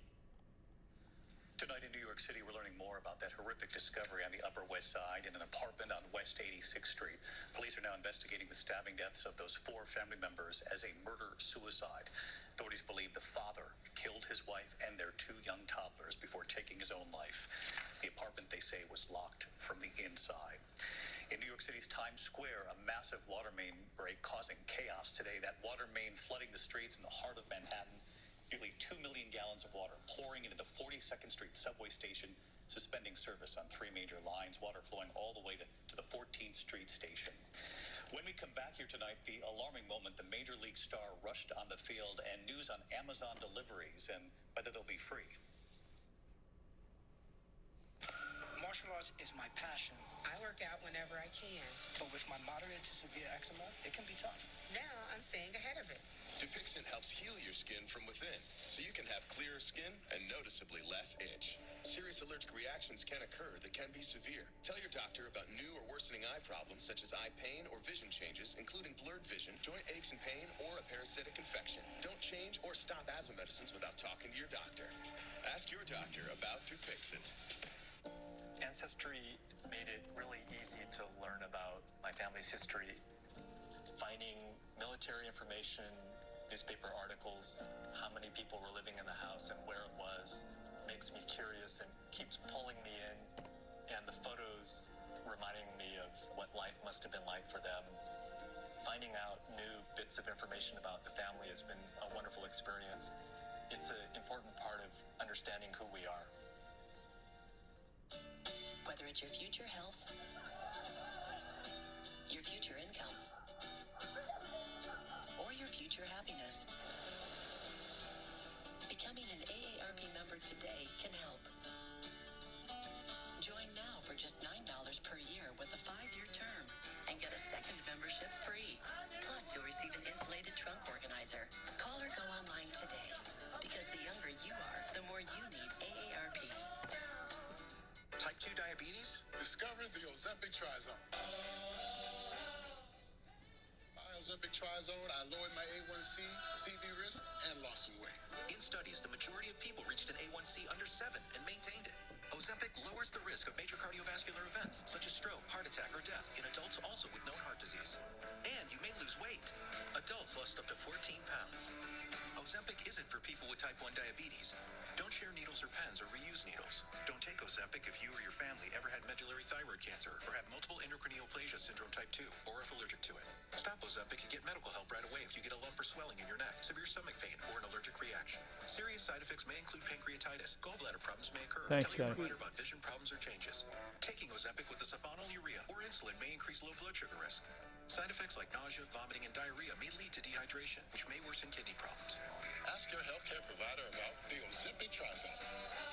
Tonight in New York City, we're learning more about that horrific discovery on the Upper West Side in an apartment on West 86th Street. Police are now investigating the stabbing deaths of those 4 family members as a murder-suicide. Authorities believe the father killed his wife and their 2 young toddlers before taking his own life. The apartment, they say, was locked from the inside. In New York City's Times Square, a massive water main break causing chaos today. That water main flooding the streets in the heart of Manhattan. Nearly 2 million gallons of water pouring into the 42nd Street subway station, suspending service on 3 major lines, water flowing all the way to the 14th Street station. When we come back here tonight, the alarming moment, the Major League star rushed on the field, and news on Amazon deliveries and whether they'll be free. Martial arts is my passion. I work out whenever I can, but with my moderate to severe eczema, it can be tough. Now I'm staying ahead of it. Dupixent helps heal your skin from within, so you can have clearer skin and noticeably less itch. Serious allergic reactions can occur that can be severe. Tell your doctor about new or worsening eye problems such as eye pain or vision changes, including blurred vision, joint aches and pain, or a parasitic infection. Don't change or stop asthma medicines without talking to your doctor. Ask your doctor about Dupixent. Ancestry made it really easy to learn about my family's history. Finding military information, newspaper articles, how many people were living in the house and where it was, makes me curious and keeps pulling me in. And the photos reminding me of what life must have been like for them. Finding out new bits of information about the family has been a wonderful experience. It's an important part of understanding who we are. Whether it's your future health, your future income, or your future happiness, becoming an AARP member today can help. Join now for just $9 per year with a 5-year term and get a second membership free. Plus, you'll receive an insulated trunk organizer. Call or go online today, because the younger you are, the more you need AARP. Type 2 diabetes? Discover the Ozempic Trizone. My Ozempic Trizone, I lowered my A1C, CV risk, and lost some weight. In studies, the majority of people reached an A1C under 7 and maintained it. Ozempic lowers the risk of major cardiovascular events, such as stroke, heart attack, or death in adults also with known heart disease. And you may lose weight. Adults lost up to 14 pounds. Ozempic isn't for people with type 1 diabetes. Don't share needles or pens or reuse needles. Don't take Ozempic if you or your family ever had medullary thyroid cancer or have multiple endocrine neoplasia syndrome type 2 or if allergic to it. Stop Ozempic and get medical help right away if you get a lump or swelling in your neck, severe stomach pain, or an allergic reaction. Serious side effects effects may include pancreatitis. Gallbladder problems may occur. Thanks, Tell your guy. provider about vision problems or changes. Taking Ozempic with the sulfonylurea or insulin may increase low blood sugar risk. Side effects like nausea, vomiting, and diarrhea may lead to dehydration, which may worsen kidney problems. Ask your healthcare provider about the Ozempic Trizone.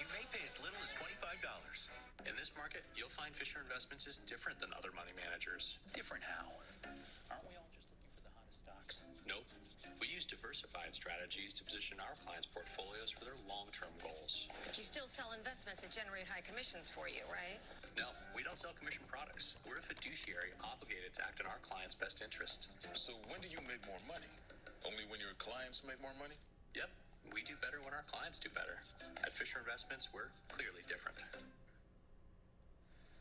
You may pay as little as $25. In this market, you'll find Fisher Investments is different than other money managers. Different how? Aren't we all just looking for the hottest stocks? Nope. We use diversified strategies to position our clients' portfolios for their long-term goals. But you still sell investments that generate high commissions for you, right? No, we don't sell commission products. We're a fiduciary obligated to act in our clients' best interest. So when do you make more money? Only when your clients make more money? Yep, we do better when our clients do better. At Fisher Investments, we're clearly different.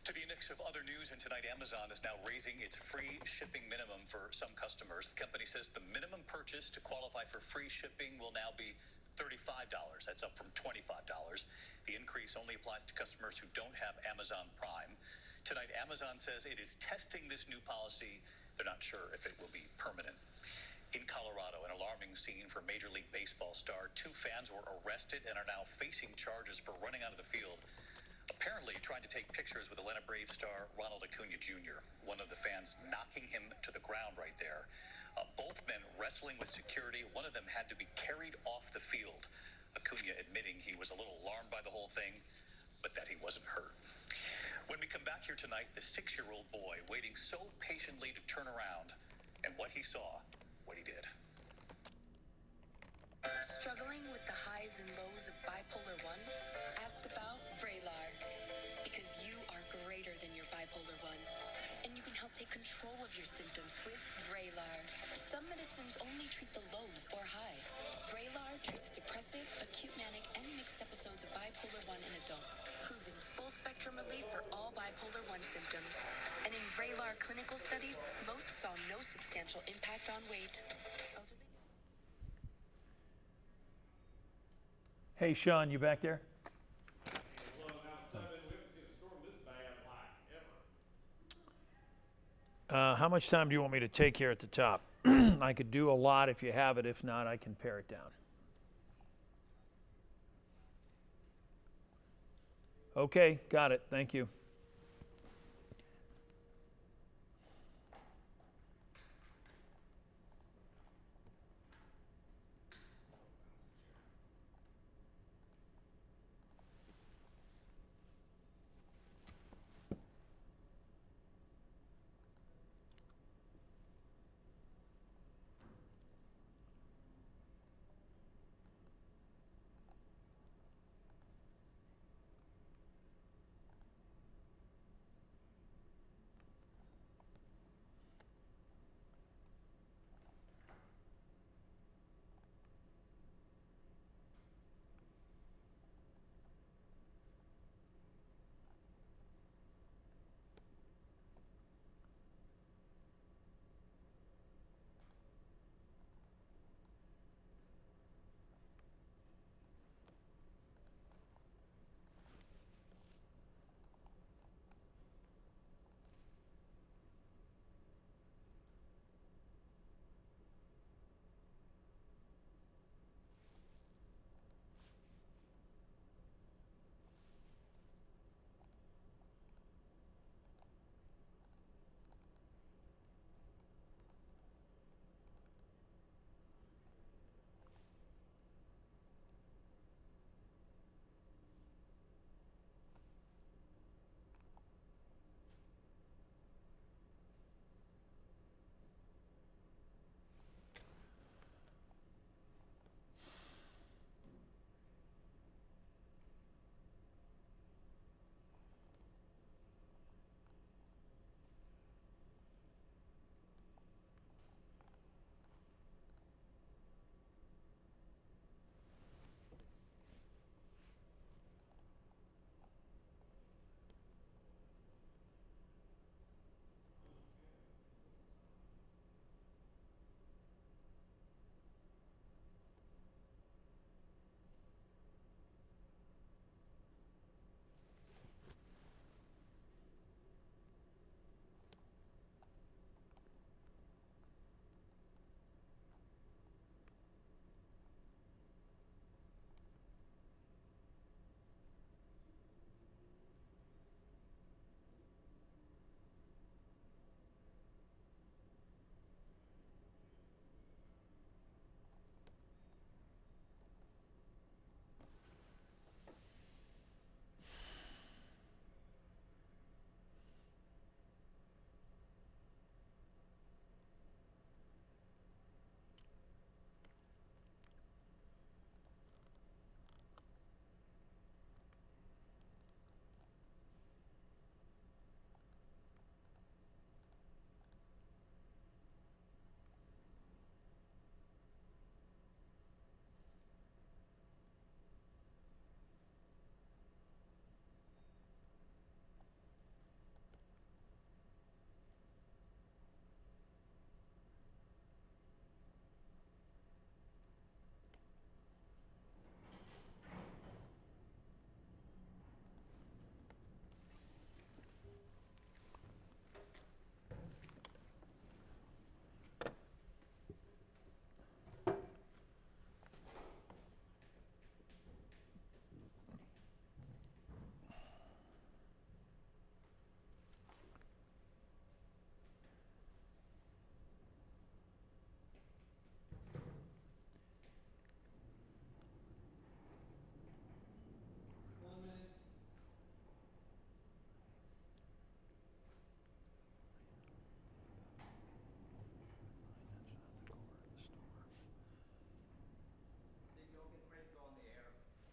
To the index of other news, and tonight Amazon is now raising its free shipping minimum for some customers. The company says the minimum purchase to qualify for free shipping will now be $35. That's up from $25. The increase only applies to customers who don't have Amazon Prime. Tonight, Amazon says it is testing this new policy. They're not sure if it will be permanent. In Colorado, an alarming scene for Major League Baseball star. 2 fans were arrested and are now facing charges for running onto the field, apparently trying to take pictures with Atlanta Braves star Ronald Acuna Jr., one of the fans knocking him to the ground right there. Both men wrestling with security. One of them had to be carried off the field. Acuna admitting he was a little alarmed by the whole thing, but that he wasn't hurt. When we come back here tonight, the 6-year-old boy waiting so patiently to turn around, and what he saw, what he did. Struggling with the highs and lows of bipolar 1? Ask about Vraylar. Because you are greater than your bipolar 1. And you can help take control of your symptoms with Vraylar. Some medicines only treat the lows or highs. Vraylar treats depressive, acute manic, and mixed episodes of bipolar 1 in adults. Proven full-spectrum relief for all bipolar 1 symptoms. And in Vraylar clinical studies, most saw no substantial impact on weight. Hey, Sean, you back there? How much time do you want me to take here at the top? I could do a lot if you have it. If not, I can pare it down. Okay, got it. Thank you.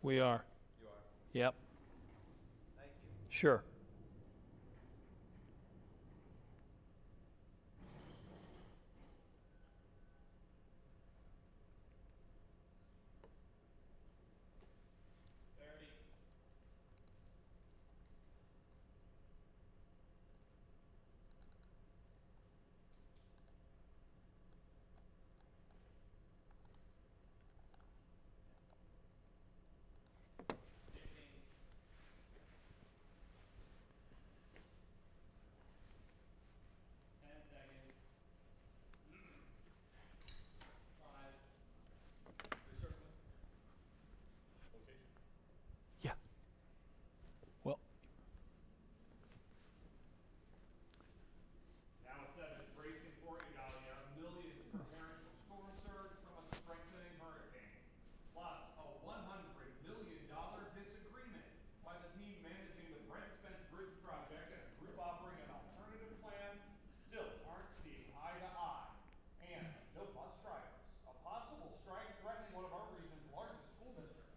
We are. You are? Yep. Thank you. Sure. Yeah. Well. Now at 7, bracing for Idalia, millions preparing for storm surge from a strengthening hurricane. Plus, a $100 million disagreement by the team managing the Brent Spence Bridge project and a group offering an alternative plan still aren't seeing eye to eye. And no bus drivers. A possible strike threatening one of our region's largest school districts.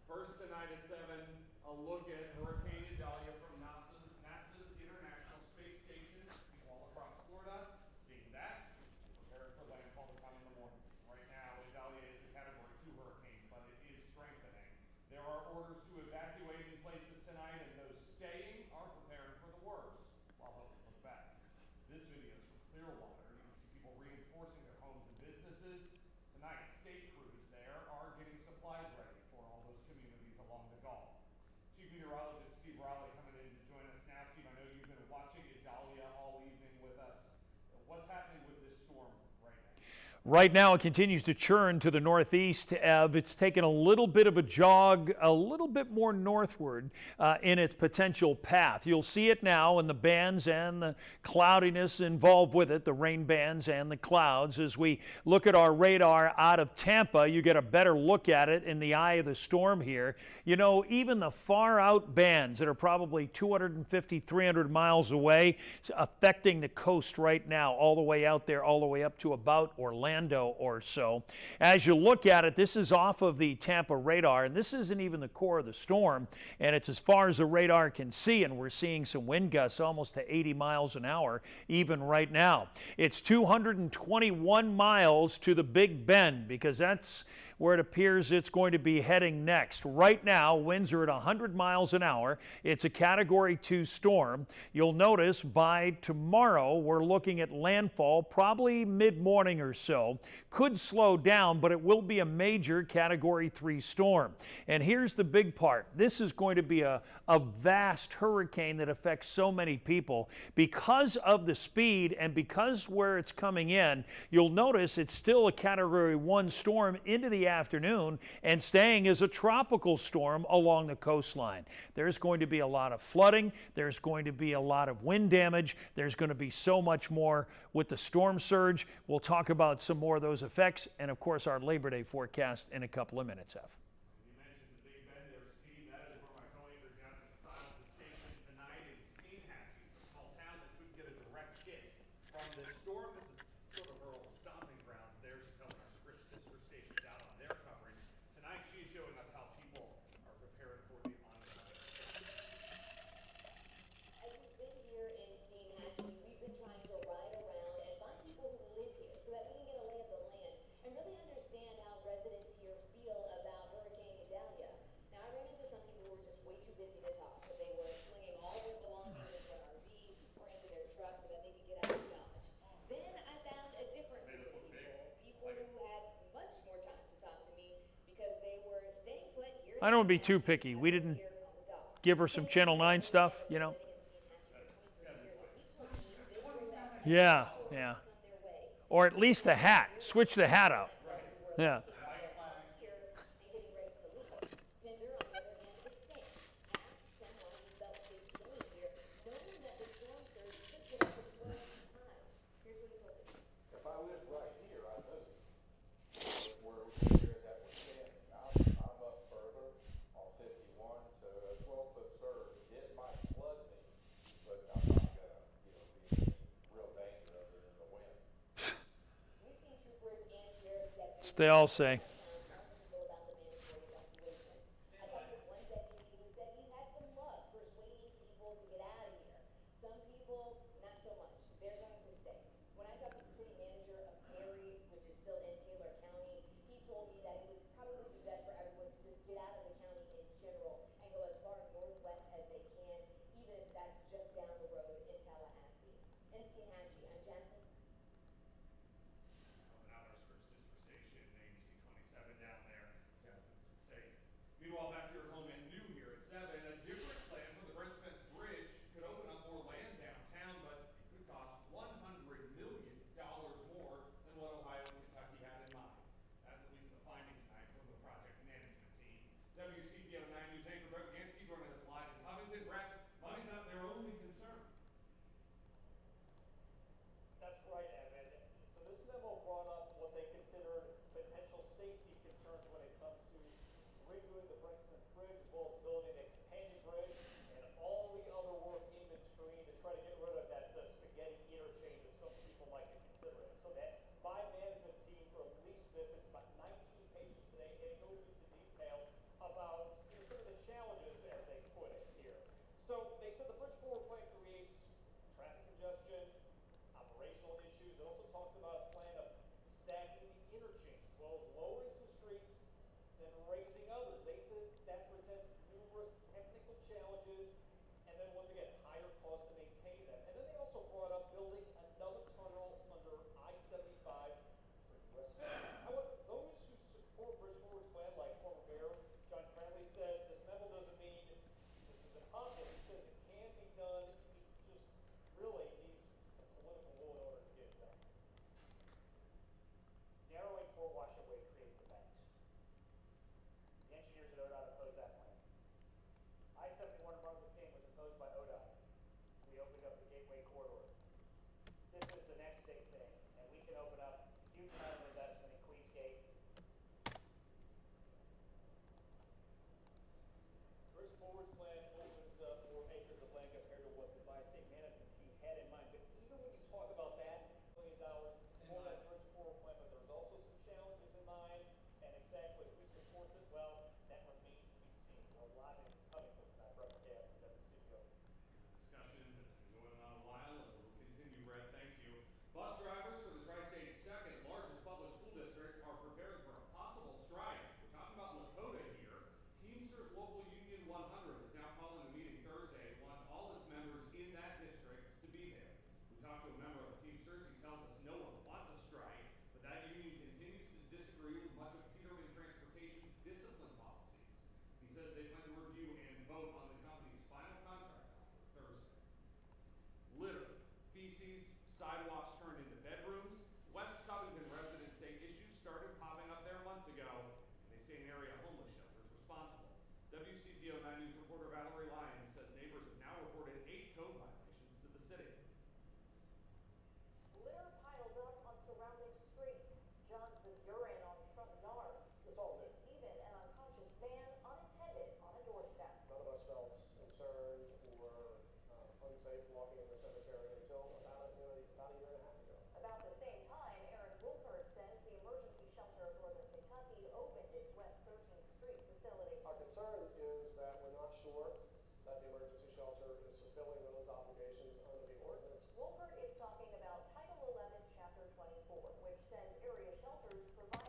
First tonight at 7, a look at Hurricane Idalia from NASA's International Space Station all across Florida. Seeing that, preparing for landfall to come in the morning. Right now, Idalia is a Category 2 hurricane, but it is strengthening. There are orders to evacuate in places tonight, and those staying are preparing for the worst while hoping for the best. This video is from Clearwater. You can see people reinforcing their homes and businesses. Tonight, state crews there are getting supplies ready for all those communities along the Gulf. Chief Meteorologist Steve Raleigh coming in to join us now. Steve, I know you've been watching Idalia all evening with us. What's happening with this storm right now? Right now, it continues to churn to the northeast, Ev. It's taken a little bit of a jog, a little bit more northward in its potential path. You'll see it now in the bands and the cloudiness involved with it, the rain bands and the clouds. As we look at our radar out of Tampa, you get a better look at it in the eye of the storm here. You know, even the far out bands that are probably 250, 300 miles away, affecting the coast right now, all the way out there, all the way up to about Orlando or so. As you look at it, this is off of the Tampa radar, and this isn't even the core of the storm, and it's as far as the radar can see, and we're seeing some wind gusts almost to 80 miles an hour even right now. It's 221 miles to the Big Bend, because that's where it appears it's going to be heading next. Right now, winds are at 100 miles an hour. It's a Category 2 storm. You'll notice by tomorrow, we're looking at landfall probably mid-morning or so. Could slow down, but it will be a major Category 3 storm. And here's the big part. This is going to be a vast hurricane that affects so many people. Because of the speed and because where it's coming in, you'll notice it's still a Category 1 storm into the afternoon and staying as a tropical storm along the coastline. There's going to be a lot of flooding. There's going to be a lot of wind damage. There's going to be so much more with the storm surge. We'll talk about some more of those effects and, of course, our Labor Day forecast in a couple of minutes, F. You mentioned the Big Bend there, Steve. That is where my co-anchor Jasmine Stiles is stationed tonight in Steenhatchee, a small town that could get a direct hit from this storm. This is sort of her old stomping grounds there. She's helping our sister stations out on their coverage. Tonight, she is showing us how people are preparing for the ongoing storm. As we've been here in Steenhatchee, we've been trying to ride around and find people who live here so that we can get a lay of the land and really understand how residents here feel about Hurricane Idalia. Now, I ran into some people who were just way too busy to talk, but they were slinging all their belongings into an RV or into their truck so that they could get out of Dodge. Then I found a different group of people who had much more time to talk to me because they were staying put here. I don't want to be too picky. We didn't give her some Channel 9 stuff, you know. Yeah, yeah. Or at least the hat. Switch the hat out. Yeah. If I lived right here, I'd move. Where that we're standing, I'm up further on 51, so a 12-foot surge, it might flood me, but I'm not gonna, be in any real danger other than the wind. We've seen troopers in They all say. I talked with one deputy who said he's had some luck persuading people to get out of here. Some people, not so much. They're going to stay. When I talked with the city manager of Perry, which is still in Taylor County, he told me that it would probably be best for everyone to just get out of the county in general and go as far northwest as they can, even if that's just down the road in Tallahassee. In Steenhatchee, I'm Jasmine. Another sort of sister station, ABC 27 down there. Jasmine's safe. Meanwhile, back to your home at noon here at 7, a different plan for the Brent Spence Bridge could open up more land downtown, but it could cost $100 million more than what Ohio and Kentucky had in mind. That's at least the finding tonight from the project management team. WCPO 9 News anchor Brett Gansky joining us live in Covington. Brett, money's not their only concern. That's right, Evan. So this memo brought up what they considered potential safety concerns when it comes to redoing the Brent Spence Bridge, as well as building a companion bridge and all the other work in between to try to get rid of that spaghetti interchange, as some people like to consider it. So that my management team released this. It's about 19 pages today, and it goes into detail about some of the challenges, as they put it here. So they said the Bridge Forward plan creates traffic congestion, operational issues. It also talked about a plan of stacking the interchange, as well as lowering some streets and raising others. They said that presents numerous technical challenges, and then once again, higher costs to maintain them. And then they also brought up building another tunnel under I-75 for U.S. 50. However, those who support Bridge Forward's plan, like former Mayor John Cranley said, this memo doesn't mean this is impossible. He says it can be done. It just really needs some political will in order to get it done. Narrowing Fort Washington creates the banks. The engineers at ODOT opposed that plan. I-71 in Martin Luther King was opposed by ODOT. We opened up the Gateway Corridor. This is the next big thing, and we can open up a huge amount of investment in Queens Gate. Bridge Forward's plan opens up more acres of land compared to what the bi-state management team had in mind. But even when you talk about that, $1 million for that Bridge Forward plan, but there's also some challenges in mind, and exactly who supports it, well, that remains to be seen. We're live in Covington tonight, Brett McCass, WCPO. Discussion that's been going on a while, and it will continue, Brett. Thank you. Bus drivers for the Tri-State's second largest public school district are preparing for a possible strike. We're talking about Lakota here. Teamsters Local Union 100 is now calling a meeting Thursday and wants all its members in that district to be there. We talked to a member of the Teamsters. He tells us no one wants a strike, but that union continues to disagree with much of Peterman Transportation's discipline policies. He says they plan to review and vote on the company's final contract offer Thursday. Litter, feces, sidewalks turned into bedrooms. West Covington residents say issues started popping up there months ago, and they say an area homeless shelter is responsible. WCPO 9 News reporter Valerie Lyons says neighbors have now reported 8 code violations to the city. Litter piled up on surrounding streets, jugs of urine on front yards. It's all new. Even an unconscious man unattended on a doorstep. None of us felt concerned or unsafe walking in the cemetery until about a year and a half ago. About the same time, Aaron Wolford says the emergency shelter of Northern Kentucky opened its West 13th Street facility. Our concern is that we're not sure that the emergency shelter is fulfilling those obligations under the ordinance. Wolford is talking about Title 11, Chapter 24, which says area shelters provide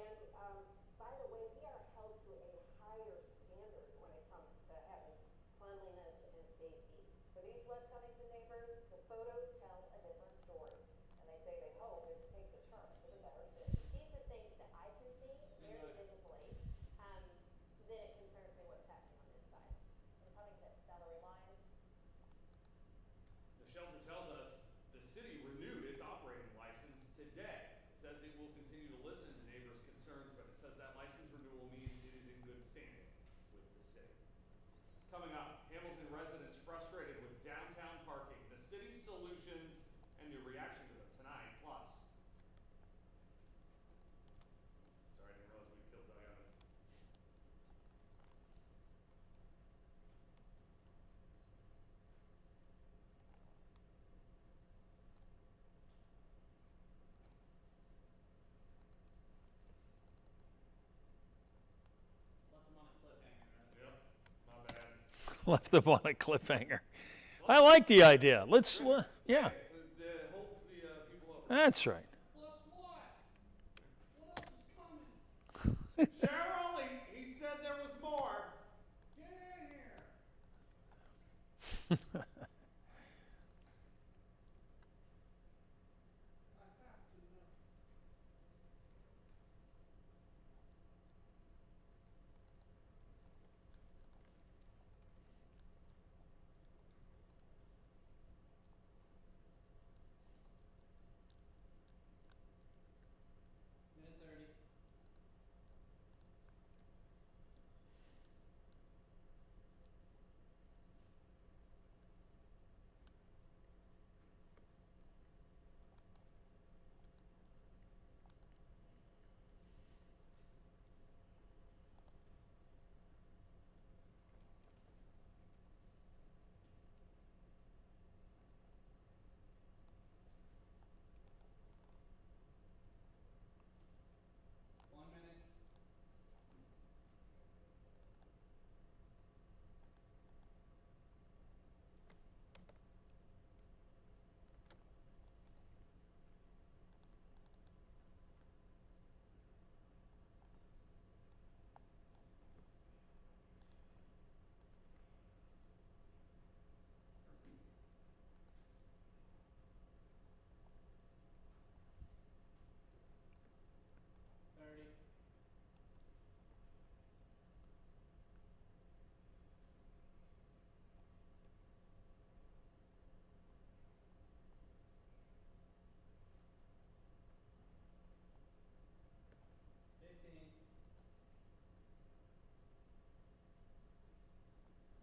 And by the way, we are held to a higher standard when it comes to having cleanliness and safety. For these West Covington neighbors, the photos tell a different story. And they say they hope it takes a turn for the better soon. These are things that I can see very visibly. Then it concerns me what's happening on the inside. In Covington, Valerie Lyons. The shelter tells us the city renewed its operating license today. It says it will continue to listen to neighbors' concerns, but it says that license renewal means it is in good standing with the city. Coming up, Hamilton residents frustrated with downtown parking, the city's solutions, and your reaction to them tonight. Plus, sorry, I didn't realize we killed Doug Evans. Yep, my bad. Left them on a cliffhanger. I like the idea. Let's, yeah. The hope the people over. That's right. Plus what? What else is coming? Cheryl, he said there was more. Get in here. I have to know.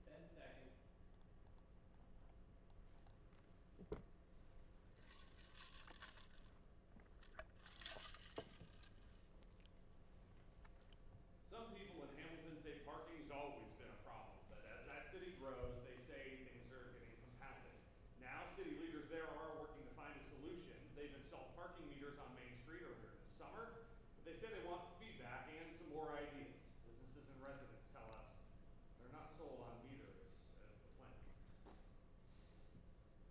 Minute 30. Some people in Hamilton say parking's always been a problem, but as that city grows, they say things are getting compounded. Now, city leaders there are working to find a solution. They've installed parking meters on Main Street earlier this summer, but they say they want feedback and some more ideas. Businesses and residents tell us they're not sold on meters as the plan.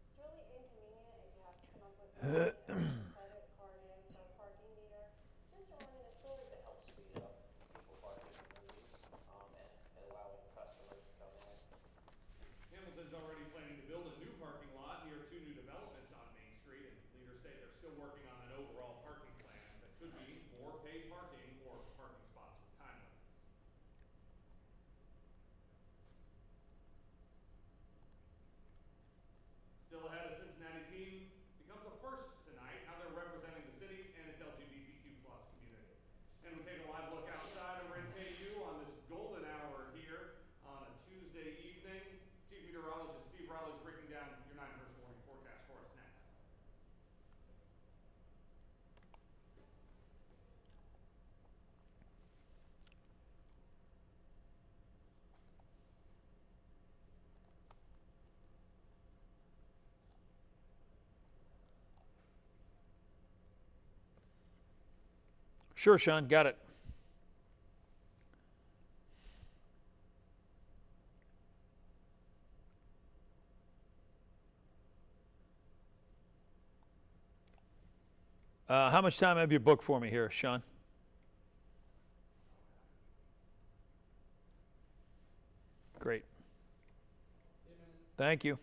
It's really inconvenient if you have to come up with a credit card in for a parking meter. Just to run in a store, It helps speed up people parking and allowing customers to come in. Hamilton's already planning to build a new parking lot near two new developments on Main Street, and leaders say they're still working on an overall parking plan that could mean more paid parking or parking spots with time limits. Still ahead, a Cincinnati team becomes a first tonight, how they're representing the city and its LGBTQ plus community. And we take a live look outside over in KU on this golden hour here on a Tuesday evening. Chief Meteorologist Steve Riley is breaking down your 9-1 morning forecast for us next. Sure, Sean, got it. How much time have you booked for me here, Sean? Great. Thank you.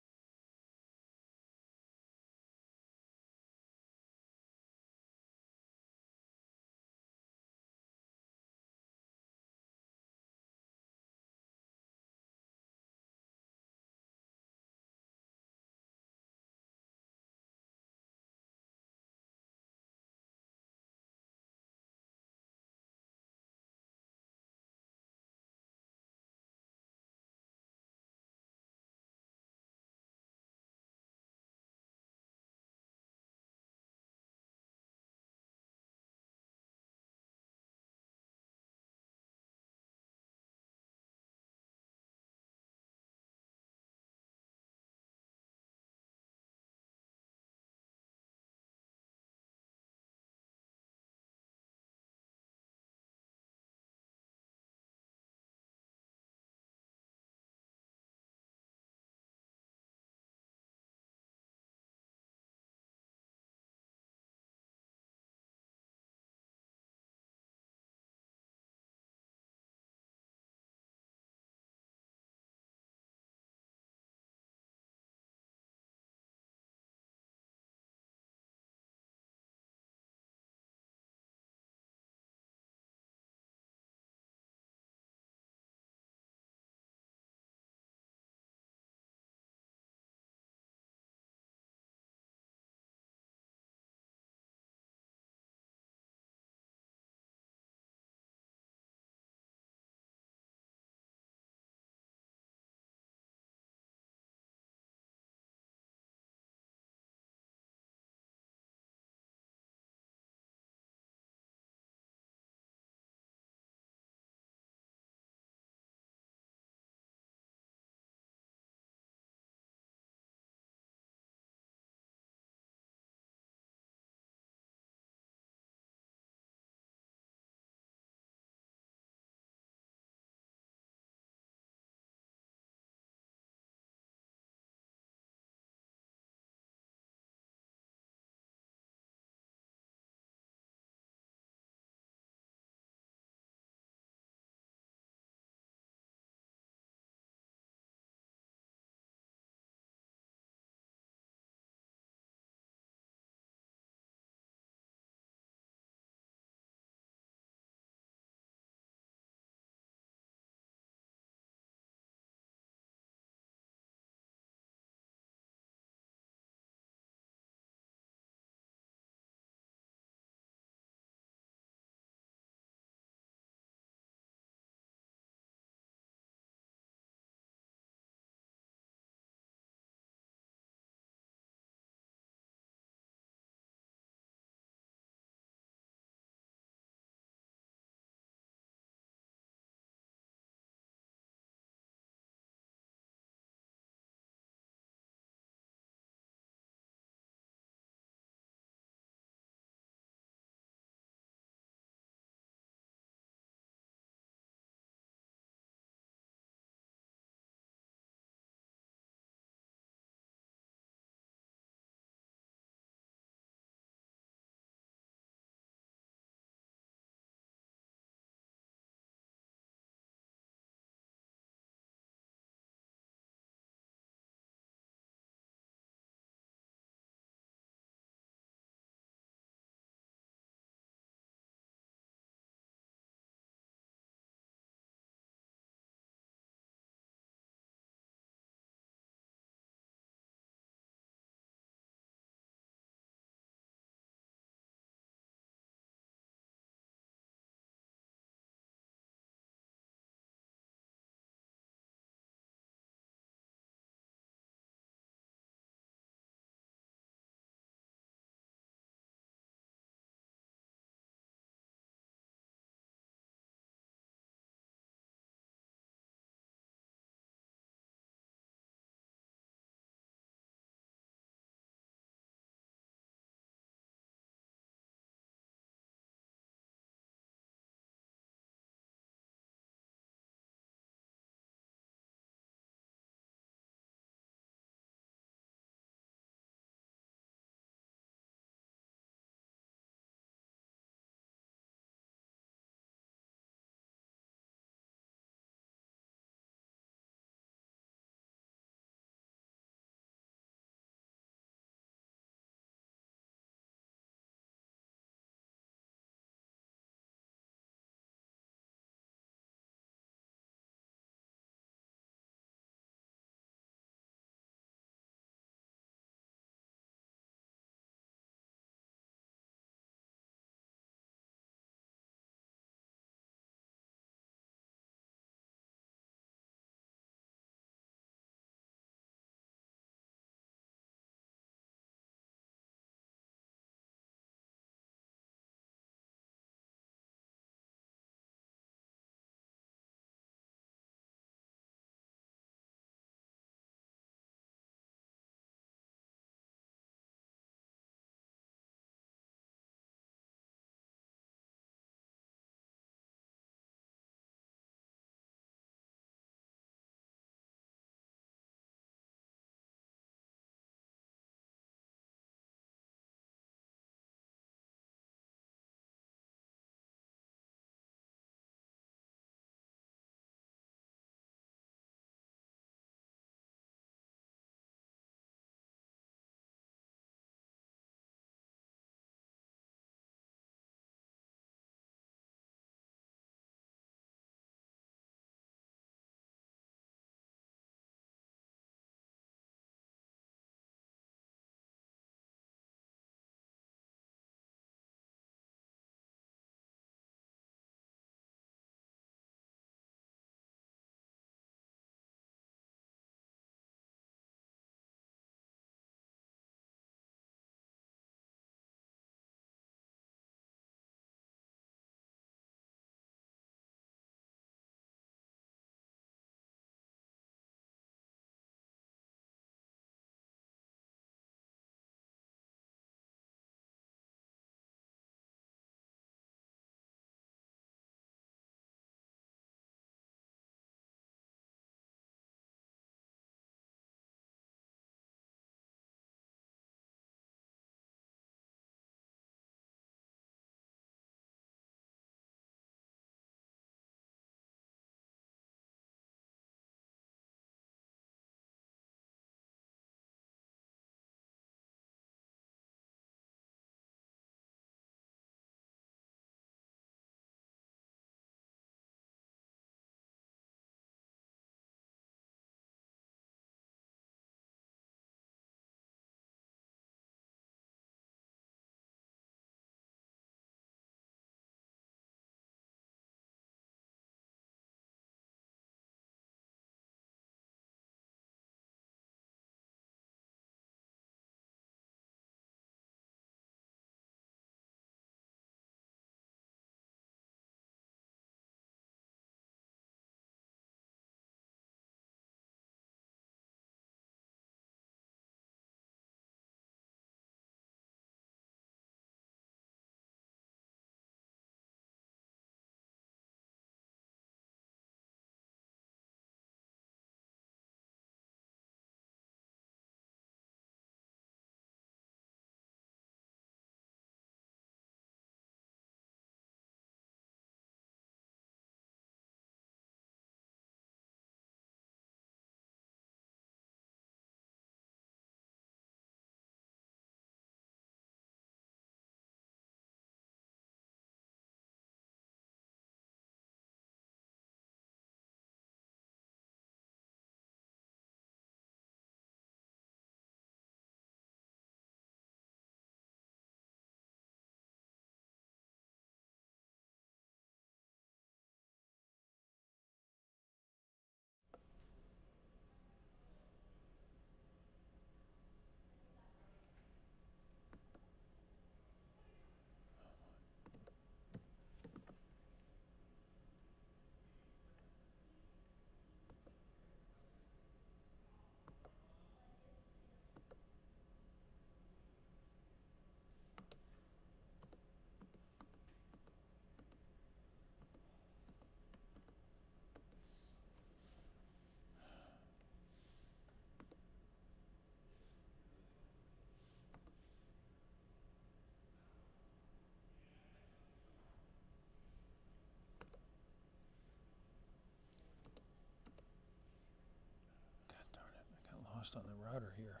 lost on the router here.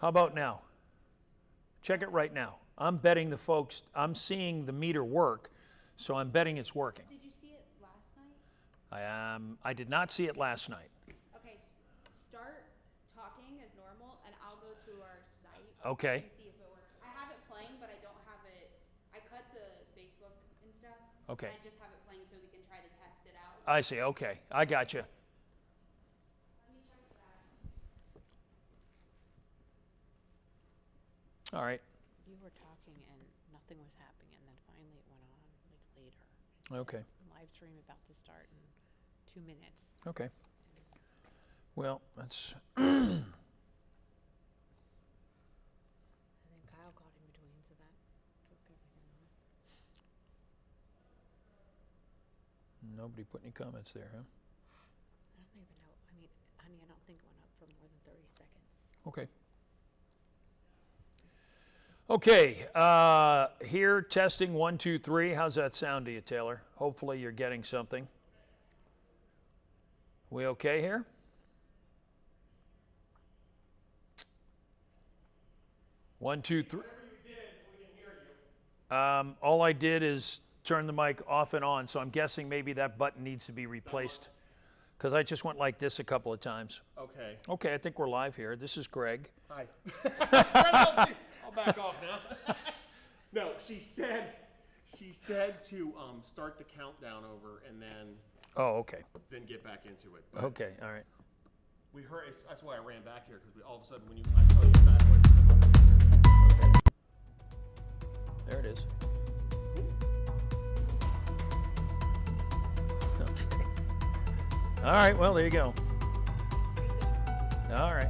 How about now? Check it right now. I'm betting the folks, I'm seeing the meter work, so I'm betting it's working. Did you see it last night? I did not see it last night. Okay, start talking as normal, and I'll go to our site Okay. and see if it works. I have it playing, but I don't have it. I cut the Facebook and stuff. Okay. And I just have it playing so we can try to test it out. I see. Okay. I got you. Let me check that. All right. You were talking and nothing was happening, and then finally it went on like later. Okay. Live stream about to start in 2 minutes. Okay. Well, that's. And then Kyle got in between, so that took everything off. Nobody put any comments there, huh? I don't even know. I mean, honey, I don't think it went up for more than 30 seconds. Okay. Okay, here, testing 1, 2, 3. How's that sound to you, Taylor? Hopefully you're getting something. We okay here? One, two, three. All I did is turn the mic off and on, so I'm guessing maybe that button needs to be replaced because I just went like this a couple of times. Okay. Okay, I think we're live here. This is Greg. Hi. I'll back off now. No, she said to start the countdown over and then. Oh, okay. Then get back into it. But okay, all right. We heard. That's why I ran back here because all of a sudden when I saw you backwards. Okay. There it is. Okay. All right. Well, there you go. All right.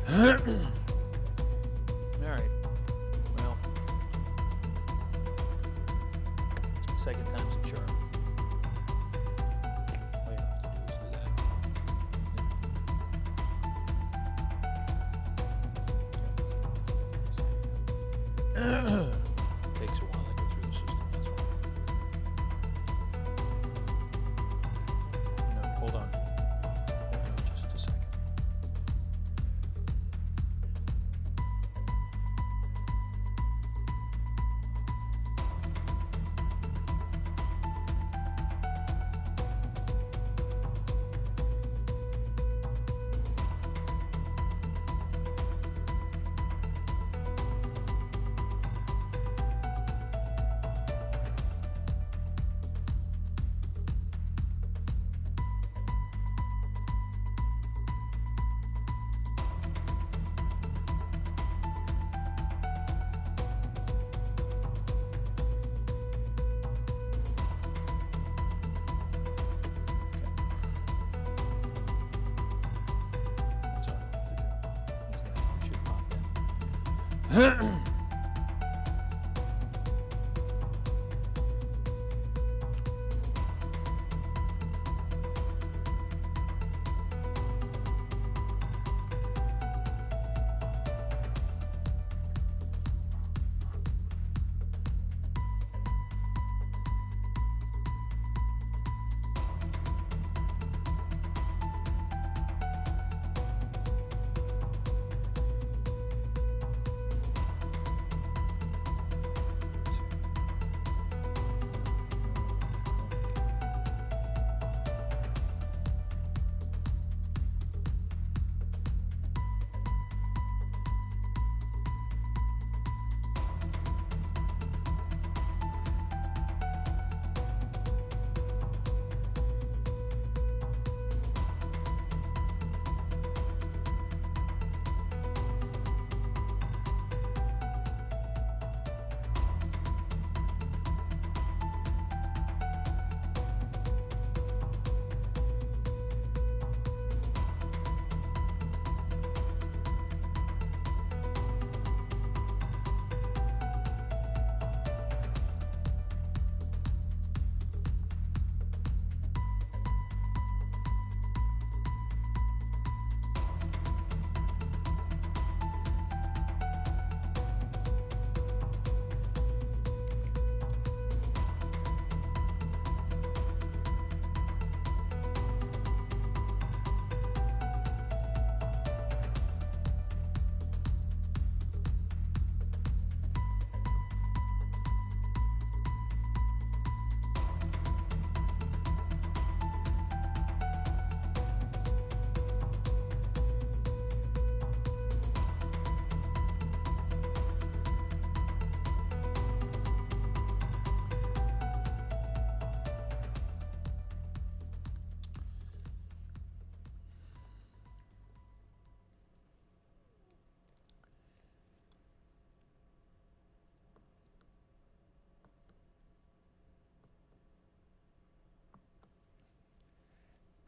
All right. Well, second time's a charm. All you have to do is do that. Takes a while to get through the system, that's why. No, hold on. Hold on just a second.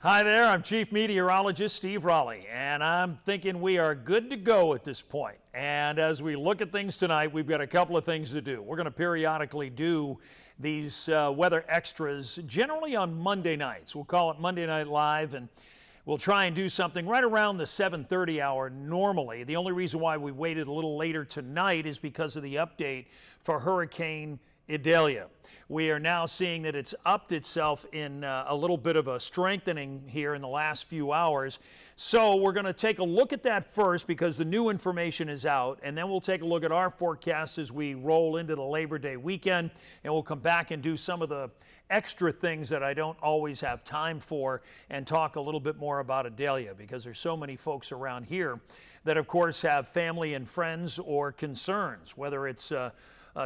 Hi there, I'm Chief Meteorologist Steve Raleigh, and I'm thinking we are good to go at this point. And as we look at things tonight, we've got a couple of things to do. We're going to periodically do these weather extras, generally on Monday nights. We'll call it Monday Night Live, and we'll try and do something right around the 7:30 hour normally. The only reason why we waited a little later tonight is because of the update for Hurricane Idalia. We are now seeing that it's upped itself in a little bit of a strengthening here in the last few hours. So we're going to take a look at that first because the new information is out, and then we'll take a look at our forecast as we roll into the Labor Day weekend, and we'll come back and do some of the extra things that I don't always have time for and talk a little bit more about Idalia because there's so many folks around here that, of course, have family and friends or concerns, whether it's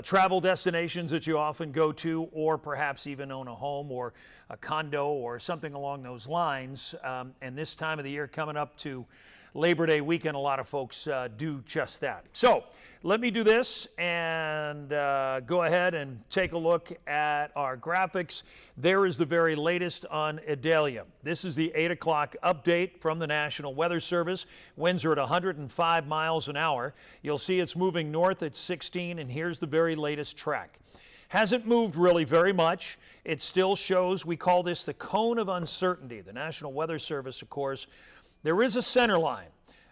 travel destinations that you often go to, or perhaps even own a home or a condo or something along those lines. And this time of the year coming up to Labor Day weekend, a lot of folks do just that. So let me do this and go ahead and take a look at our graphics. There is the very latest on Idalia. This is the 8 o'clock update from the National Weather Service. Winds are at 105 miles an hour. You'll see it's moving north at 16, and here's the very latest track. Hasn't moved really very much. It still shows, we call this the cone of uncertainty. The National Weather Service, of course, there is a center line,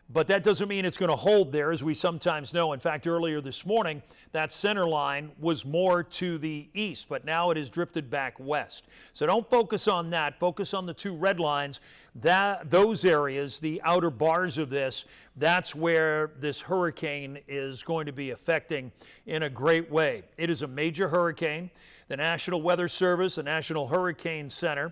but that doesn't mean it's going to hold there, as we sometimes know. In fact, earlier this morning, that center line was more to the east, but now it has drifted back west. So don't focus on that. Focus on the two red lines. Those areas, the outer bars of this, that's where this hurricane is going to be affecting in a great way. It is a major hurricane. The National Weather Service, the National Hurricane Center,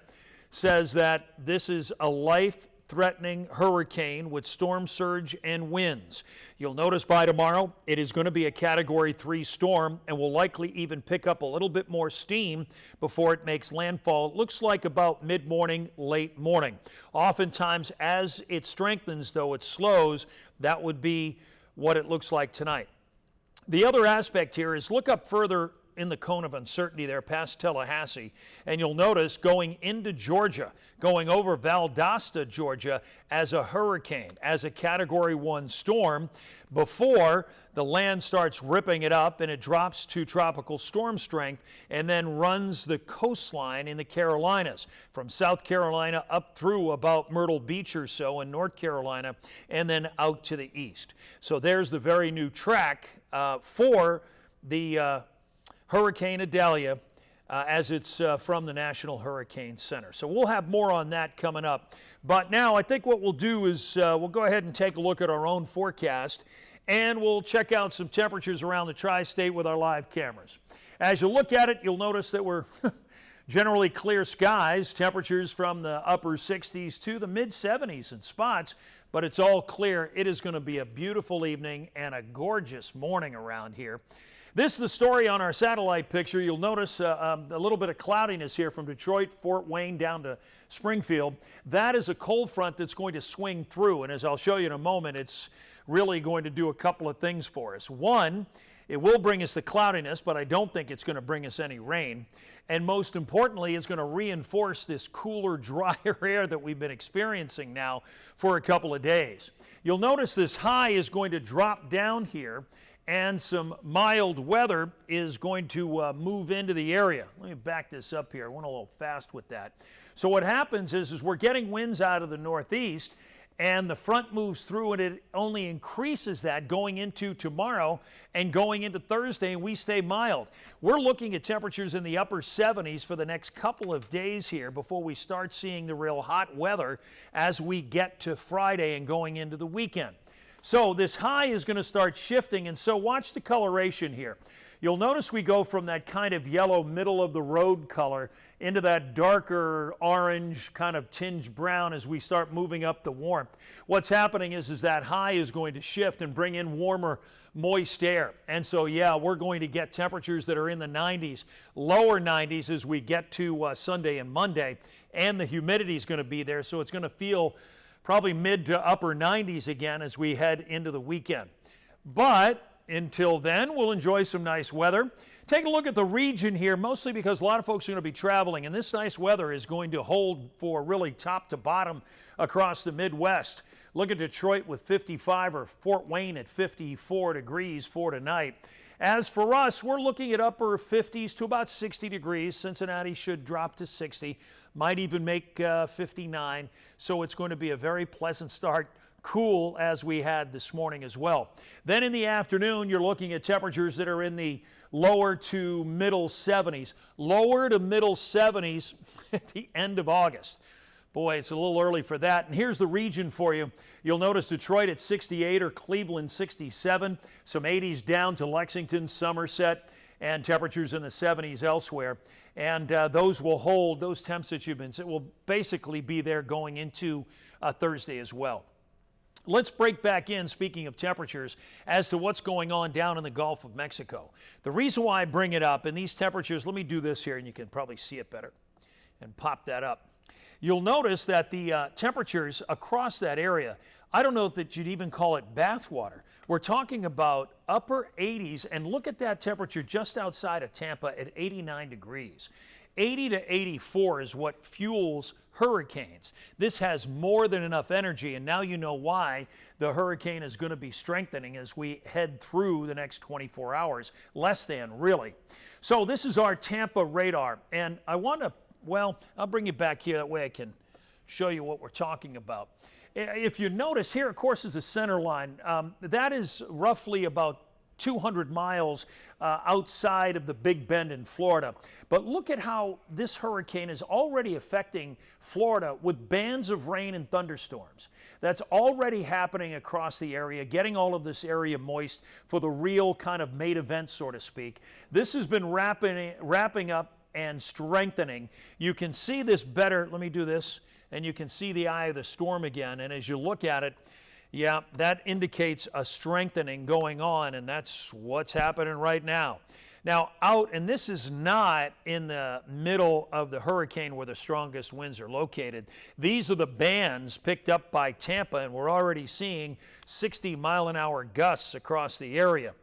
says that this is a life-threatening hurricane with storm surge and winds. You'll notice by tomorrow it is going to be a Category 3 storm and will likely even pick up a little bit more steam before it makes landfall. It looks like about mid-morning, late morning. Oftentimes as it strengthens, though it slows, that would be what it looks like tonight. The other aspect here is look up further in the cone of uncertainty there past Tallahassee, and you'll notice going into Georgia, going over Valdosta, Georgia, as a hurricane, as a Category 1 storm, before the land starts ripping it up and it drops to tropical storm strength and then runs the coastline in the Carolinas, from South Carolina up through about Myrtle Beach or so in North Carolina, and then out to the east. So there's the very new track for the Hurricane Idalia as it's from the National Hurricane Center. So we'll have more on that coming up. But now I think what we'll do is we'll go ahead and take a look at our own forecast, and we'll check out some temperatures around the tri-state with our live cameras. As you look at it, you'll notice that we're generally clear skies, temperatures from the upper 60s to the mid 70s in spots, but it's all clear. It is going to be a beautiful evening and a gorgeous morning around here. This is the story on our satellite picture. You'll notice a little bit of cloudiness here from Detroit, Fort Wayne down to Springfield. That is a cold front that's going to swing through, and as I'll show you in a moment, it's really going to do a couple of things for us. One, it will bring us the cloudiness, but I don't think it's going to bring us any rain. And most importantly, it's going to reinforce this cooler, drier air that we've been experiencing now for a couple of days. You'll notice this high is going to drop down here, and some mild weather is going to move into the area. Let me back this up here. I went a little fast with that. So what happens is we're getting winds out of the northeast, and the front moves through, and it only increases that going into tomorrow and going into Thursday, and we stay mild. We're looking at temperatures in the upper 70s for the next couple of days here before we start seeing the real hot weather as we get to Friday and going into the weekend. So this high is going to start shifting, and so watch the coloration here. You'll notice we go from that kind of yellow middle of the road color into that darker orange kind of tinged brown as we start moving up the warmth. What's happening is that high is going to shift and bring in warmer, moist air. And so, yeah, we're going to get temperatures that are in the 90s, lower 90s as we get to Sunday and Monday, and the humidity is going to be there, so it's going to feel probably mid to upper 90s again as we head into the weekend. But until then, we'll enjoy some nice weather. Take a look at the region here, mostly because a lot of folks are going to be traveling, and this nice weather is going to hold for really top to bottom across the Midwest. Look at Detroit with 55, or Fort Wayne at 54 degrees for tonight. As for us, we're looking at upper 50s to about 60 degrees. Cincinnati should drop to 60, might even make 59. So it's going to be a very pleasant start. Cool as we had this morning as well. Then in the afternoon, you're looking at temperatures that are in the lower to middle 70s. Lower to middle 70s at the end of August. Boy, it's a little early for that. And here's the region for you. You'll notice Detroit at 68 or Cleveland 67. Some 80s down to Lexington, Somerset, and temperatures in the 70s elsewhere. And those will hold, those temps that you've been, will basically be there going into Thursday as well. Let's break back in, speaking of temperatures, as to what's going on down in the Gulf of Mexico. The reason why I bring it up, and these temperatures, let me do this here and you can probably see it better and pop that up. You'll notice that the temperatures across that area, I don't know that you'd even call it bathwater. We're talking about upper 80s, and look at that temperature just outside of Tampa at 89 degrees. 80 to 84 is what fuels hurricanes. This has more than enough energy, and now you know why the hurricane is going to be strengthening as we head through the next 24 hours, less than really. So this is our Tampa radar, and I want to, well, I'll bring you back here, that way I can show you what we're talking about. If you notice here, of course, is the center line. That is roughly about 200 miles outside of the Big Bend in Florida. But look at how this hurricane is already affecting Florida with bands of rain and thunderstorms. That's already happening across the area, getting all of this area moist for the real kind of main event, so to speak. This has been wrapping up and strengthening. You can see this better. Let me do this, and you can see the eye of the storm again. And as you look at it, yeah, that indicates a strengthening going on, and that's what's happening right now. Now, out, and this is not in the middle of the hurricane where the strongest winds are located. These are the bands picked up by Tampa, and we're already seeing 60-mile-an-hour gusts across the area.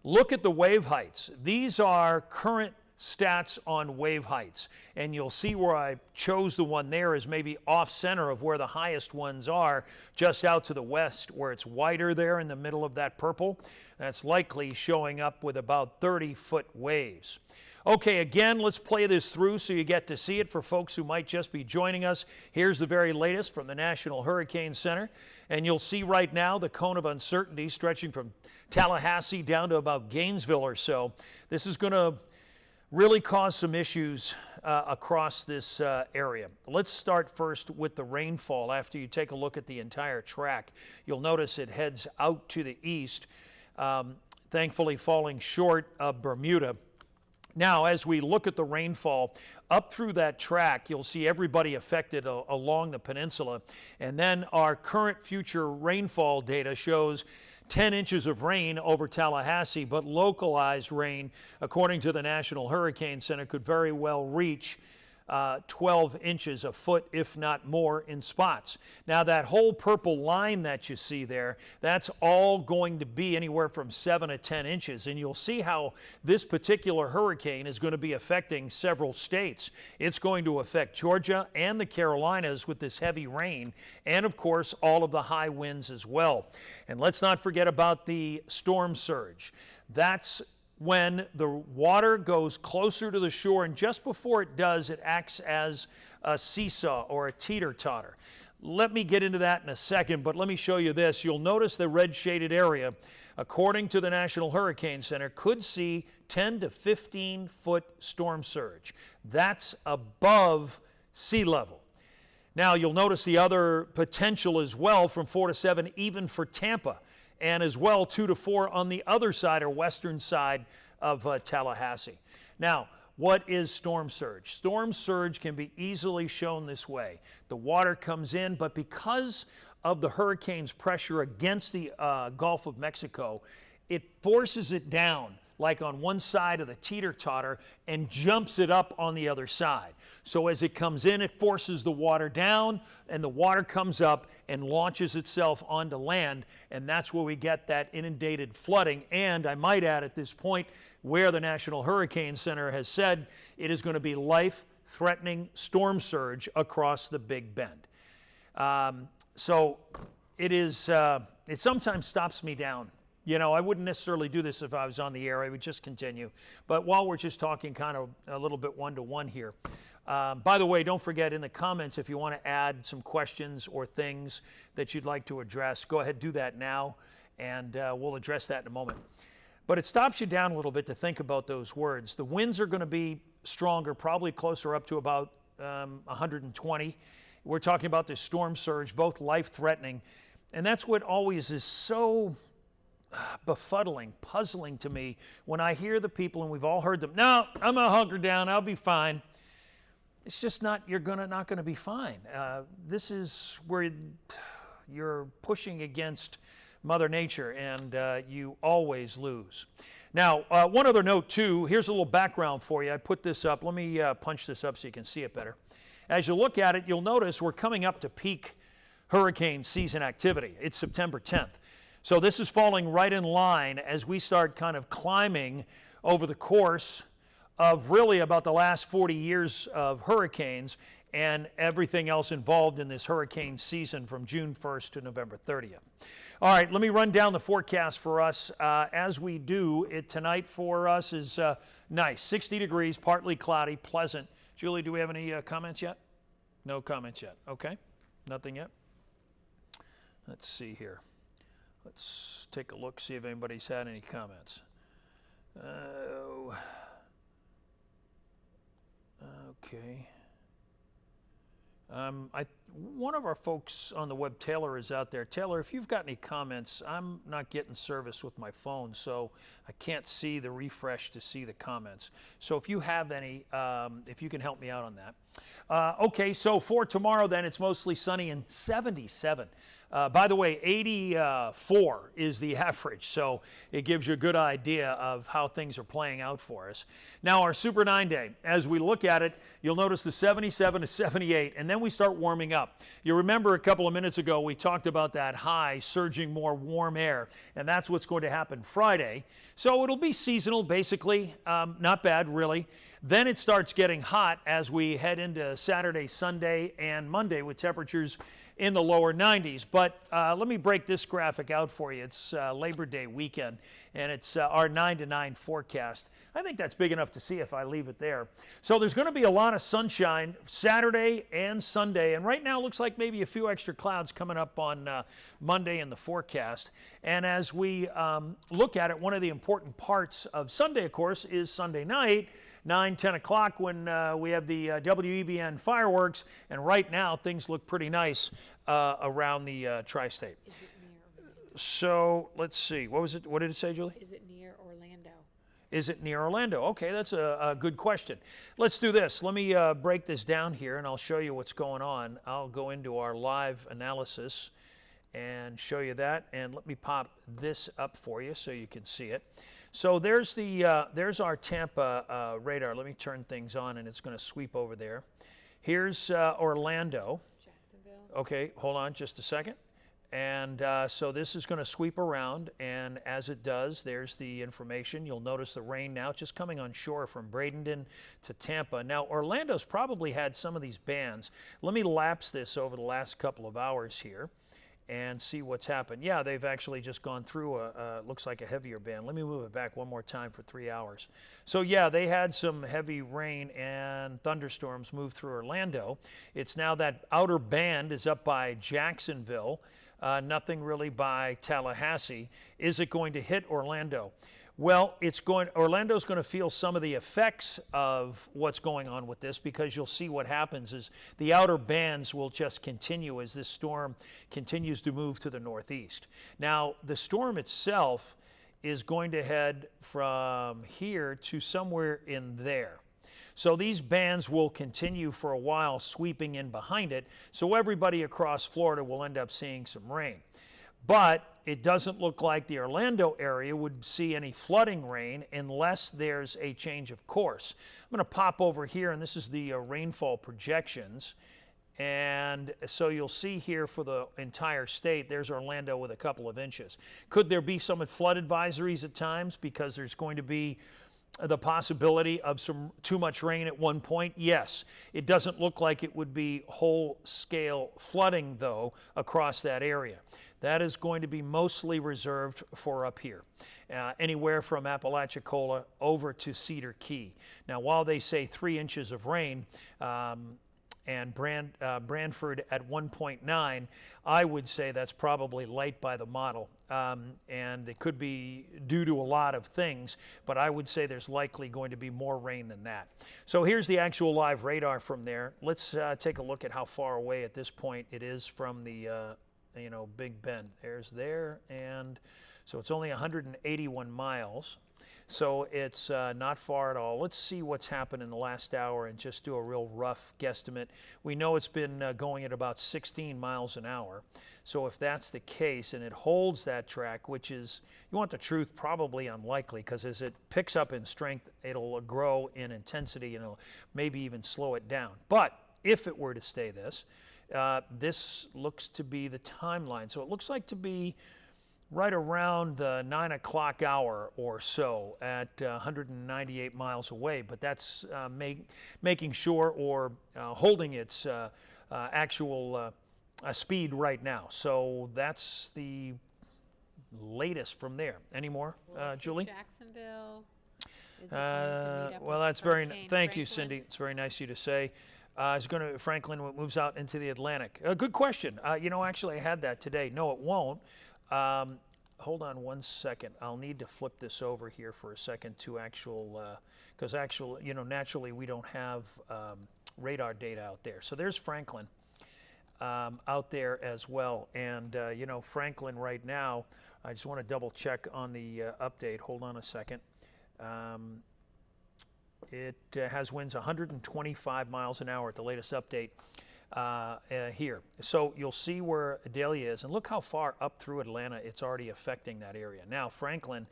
Look at the wave heights. These are current stats on wave heights, and you'll see where I chose the one there is maybe off center of where the highest ones are, just out to the west where it's wider there in the middle of that purple. That's likely showing up with about 30-foot waves. Okay, again, let's play this through so you get to see it for folks who might just be joining us. Here's the very latest from the National Hurricane Center, and you'll see right now the cone of uncertainty stretching from Tallahassee down to about Gainesville or so. This is going to really cause some issues across this area. Let's start first with the rainfall. After you take a look at the entire track, you'll notice it heads out to the east, thankfully falling short of Bermuda. Now, as we look at the rainfall up through that track, you'll see everybody affected along the peninsula. And then our current future rainfall data shows 10 inches of rain over Tallahassee, but localized rain, according to the National Hurricane Center, could very well reach 12 inches, a foot, if not more, in spots. Now, that whole purple line that you see there, that's all going to be anywhere from 7 to 10 inches. And you'll see how this particular hurricane is going to be affecting several states. It's going to affect Georgia and the Carolinas with this heavy rain, and of course, all of the high winds as well. And let's not forget about the storm surge. That's when the water goes closer to the shore, and just before it does, it acts as a seesaw or a teeter-totter. Let me get into that in a second, but let me show you this. You'll notice the red shaded area, according to the National Hurricane Center, could see 10 to 15 foot storm surge. That's above sea level. Now, you'll notice the other potential as well from 4 to 7, even for Tampa, and as well 2 to 4 on the other side or western side of Tallahassee. Now, what is storm surge? Storm surge can be easily shown this way. The water comes in, but because of the hurricane's pressure against the Gulf of Mexico, it forces it down like on one side of the teeter-totter and jumps it up on the other side. So as it comes in, it forces the water down, and the water comes up and launches itself onto land, and that's where we get that inundated flooding. And I might add at this point, where the National Hurricane Center has said it is going to be life-threatening storm surge across the Big Bend. So it is, it sometimes stops me down. You know, I wouldn't necessarily do this if I was on the air. I would just continue. But while we're just talking kind of a little bit one-to-one here, by the way, don't forget in the comments if you want to add some questions or things that you'd like to address, go ahead, do that now, and we'll address that in a moment. But it stops you down a little bit to think about those words. The winds are going to be stronger, probably closer up to about 120. We're talking about this storm surge, both life-threatening. And that's what always is so befuddling, puzzling to me when I hear the people, and we've all heard them, no, I'm going to hunker down, I'll be fine. It's just not, you're not going to be fine. This is where you're pushing against Mother Nature, and you always lose. Now, one other note too, here's a little background for you. I put this up. Let me punch this up so you can see it better. As you look at it, you'll notice we're coming up to peak hurricane season activity. It's September 10th. So this is falling right in line as we start kind of climbing over the course of really about the last 40 years of hurricanes and everything else involved in this hurricane season from June 1st to November 30th. All right, let me run down the forecast for us. As we do, it tonight for us is nice, 60 degrees, partly cloudy, pleasant. Julie, do we have any comments yet? No comments yet. Okay, nothing yet. Let's see here. Let's take a look, see if anybody's had any comments. Okay. One of our folks on the web, Taylor, is out there. Taylor, if you've got any comments, I'm not getting service with my phone, so I can't see the refresh to see the comments. So if you have any, if you can help me out on that. Okay, so for tomorrow then, it's mostly sunny and 77. By the way, 84 is the average, so it gives you a good idea of how things are playing out for us. Now, our Super 9 Day, as we look at it, you'll notice the 77 to 78, and then we start warming up. You remember a couple of minutes ago, we talked about that high surging more warm air, and that's what's going to happen Friday. So it'll be seasonal, basically, not bad, really. Then it starts getting hot as we head into Saturday, Sunday, and Monday with temperatures in the lower 90s. But let me break this graphic out for you. It's Labor Day weekend, and it's our 9 to 9 forecast. I think that's big enough to see if I leave it there. So there's going to be a lot of sunshine Saturday and Sunday, and right now it looks like maybe a few extra clouds coming up on Monday in the forecast. And as we look at it, one of the important parts of Sunday, of course, is Sunday night, 9, 10 o'clock when we have the WEBN fireworks, and right now things look pretty nice around the tri-state. So let's see, what was it? What did it say, Julie? Is it near Orlando? Is it near Orlando? Okay, that's a good question. Let's do this. Let me break this down here, and I'll show you what's going on. I'll go into our live analysis and show you that, and let me pop this up for you so you can see it. So there's our Tampa radar. Let me turn things on, and it's going to sweep over there. Here's Orlando. Jacksonville. Okay, hold on just a second. And so this is going to sweep around, and as it does, there's the information. You'll notice the rain now just coming on shore from Bradenton to Tampa. Now, Orlando's probably had some of these bands. Let me lapse this over the last couple of hours here and see what's happened. Yeah, they've actually just gone through looks like a heavier band. Let me move it back one more time for 3 hours. So yeah, they had some heavy rain and thunderstorms move through Orlando. It's now that outer band is up by Jacksonville, nothing really by Tallahassee. Is it going to hit Orlando? Well, Orlando's going to feel some of the effects of what's going on with this, because you'll see what happens is the outer bands will just continue as this storm continues to move to the northeast. Now, the storm itself is going to head from here to somewhere in there. So these bands will continue for a while sweeping in behind it, so everybody across Florida will end up seeing some rain. But it doesn't look like the Orlando area would see any flooding rain unless there's a change of course. I'm going to pop over here, and this is the rainfall projections. And so you'll see here for the entire state, there's Orlando with a couple of inches. Could there be some flood advisories at times because there's going to be the possibility of some too much rain at one point? Yes. It doesn't look like it would be whole-scale flooding, though, across that area. That is going to be mostly reserved for up here, anywhere from Apalachicola over to Cedar Key. Now, while they say 3 inches of rain, and Brantford at 1.9, I would say that's probably light by the model. And it could be due to a lot of things, but I would say there's likely going to be more rain than that. So here's the actual live radar from there. Let's take a look at how far away at this point it is from the Big Bend. There's there, and so it's only 181 miles. So it's not far at all. Let's see what's happened in the last hour and just do a real rough guesstimate. We know it's been going at about 16 miles an hour. So if that's the case and it holds that track, which is, you want the truth, probably unlikely, because as it picks up in strength, it'll grow in intensity and it'll maybe even slow it down. But if it were to stay this, this looks to be the timeline. So it looks like to be right around the 9 o'clock hour or so at 198 miles away, but that's making sure or holding its actual speed right now. So that's the latest from there. Any more, Julie? Jacksonville. Well, that's very, thank you, Cindy. It's very nice of you to say. Is going to, Franklin moves out into the Atlantic. Good question. Actually I had that today. No, it won't. Hold on one second. I'll need to flip this over here for a second to because naturally we don't have radar data out there. So there's Franklin out there as well. And, Franklin right now, I just want to double check on the update. Hold on a second. It has winds 125 miles an hour at the latest update. Here. So you'll see where Idalia is, and look how far up through Atlanta it's already affecting that area. Now, Franklin,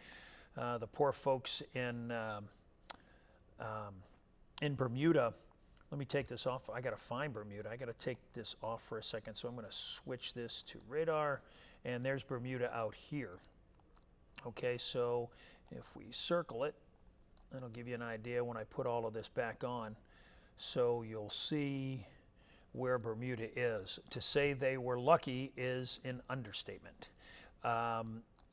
the poor folks in Bermuda, let me take this off. I got to find Bermuda. I got to take this off for a second, so I'm going to switch this to radar, and there's Bermuda out here. Okay, so if we circle it, that'll give you an idea when I put all of this back on. So you'll see where Bermuda is. To say they were lucky is an understatement.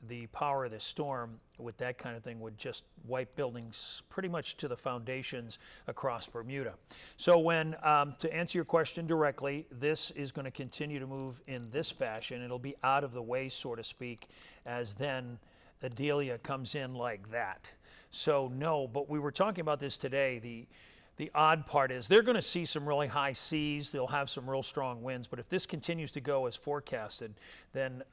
The power of the storm with that kind of thing would just wipe buildings pretty much to the foundations across Bermuda. So when, to answer your question directly, this is going to continue to move in this fashion. It'll be out of the way, so to speak, as then Idalia comes in like that. So no, but we were talking about this today. The odd part is they're going to see some really high seas. They'll have some real strong winds. But if this continues to go as forecasted, then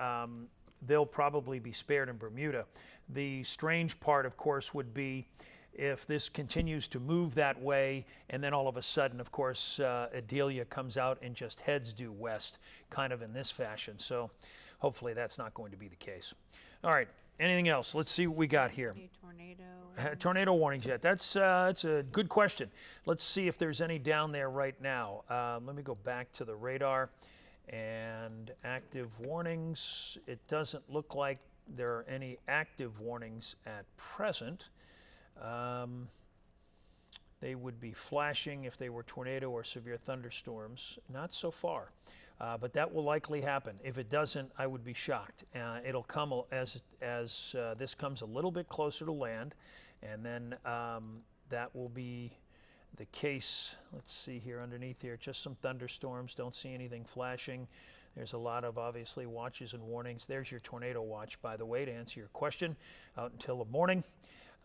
they'll probably be spared in Bermuda. The strange part, of course, would be if this continues to move that way, and then all of a sudden, of course, Idalia comes out and just heads due west, kind of in this fashion. So hopefully that's not going to be the case. All right. Anything else? Let's see what we got here. Any tornado? Tornado warnings yet? That's a good question. Let's see if there's any down there right now. Let me go back to the radar and active warnings. It doesn't look like there are any active warnings at present. They would be flashing if they were tornado or severe thunderstorms. Not so far. But that will likely happen. If it doesn't, I would be shocked. It'll come as this comes a little bit closer to land, and then that will be the case. Let's see here underneath here, just some thunderstorms. Don't see anything flashing. There's a lot of, obviously, watches and warnings. There's your tornado watch, by the way, to answer your question, out until the morning.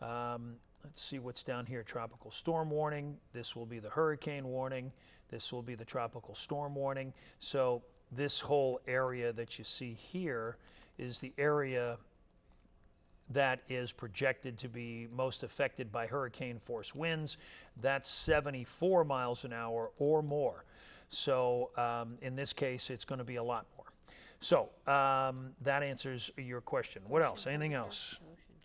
Let's see what's down here. Tropical storm warning. This will be the hurricane warning. This will be the tropical storm warning. So this whole area that you see here is the area that is projected to be most affected by hurricane force winds. That's 74 miles an hour or more. So in this case, it's going to be a lot more. So that answers your question. What else? Anything else?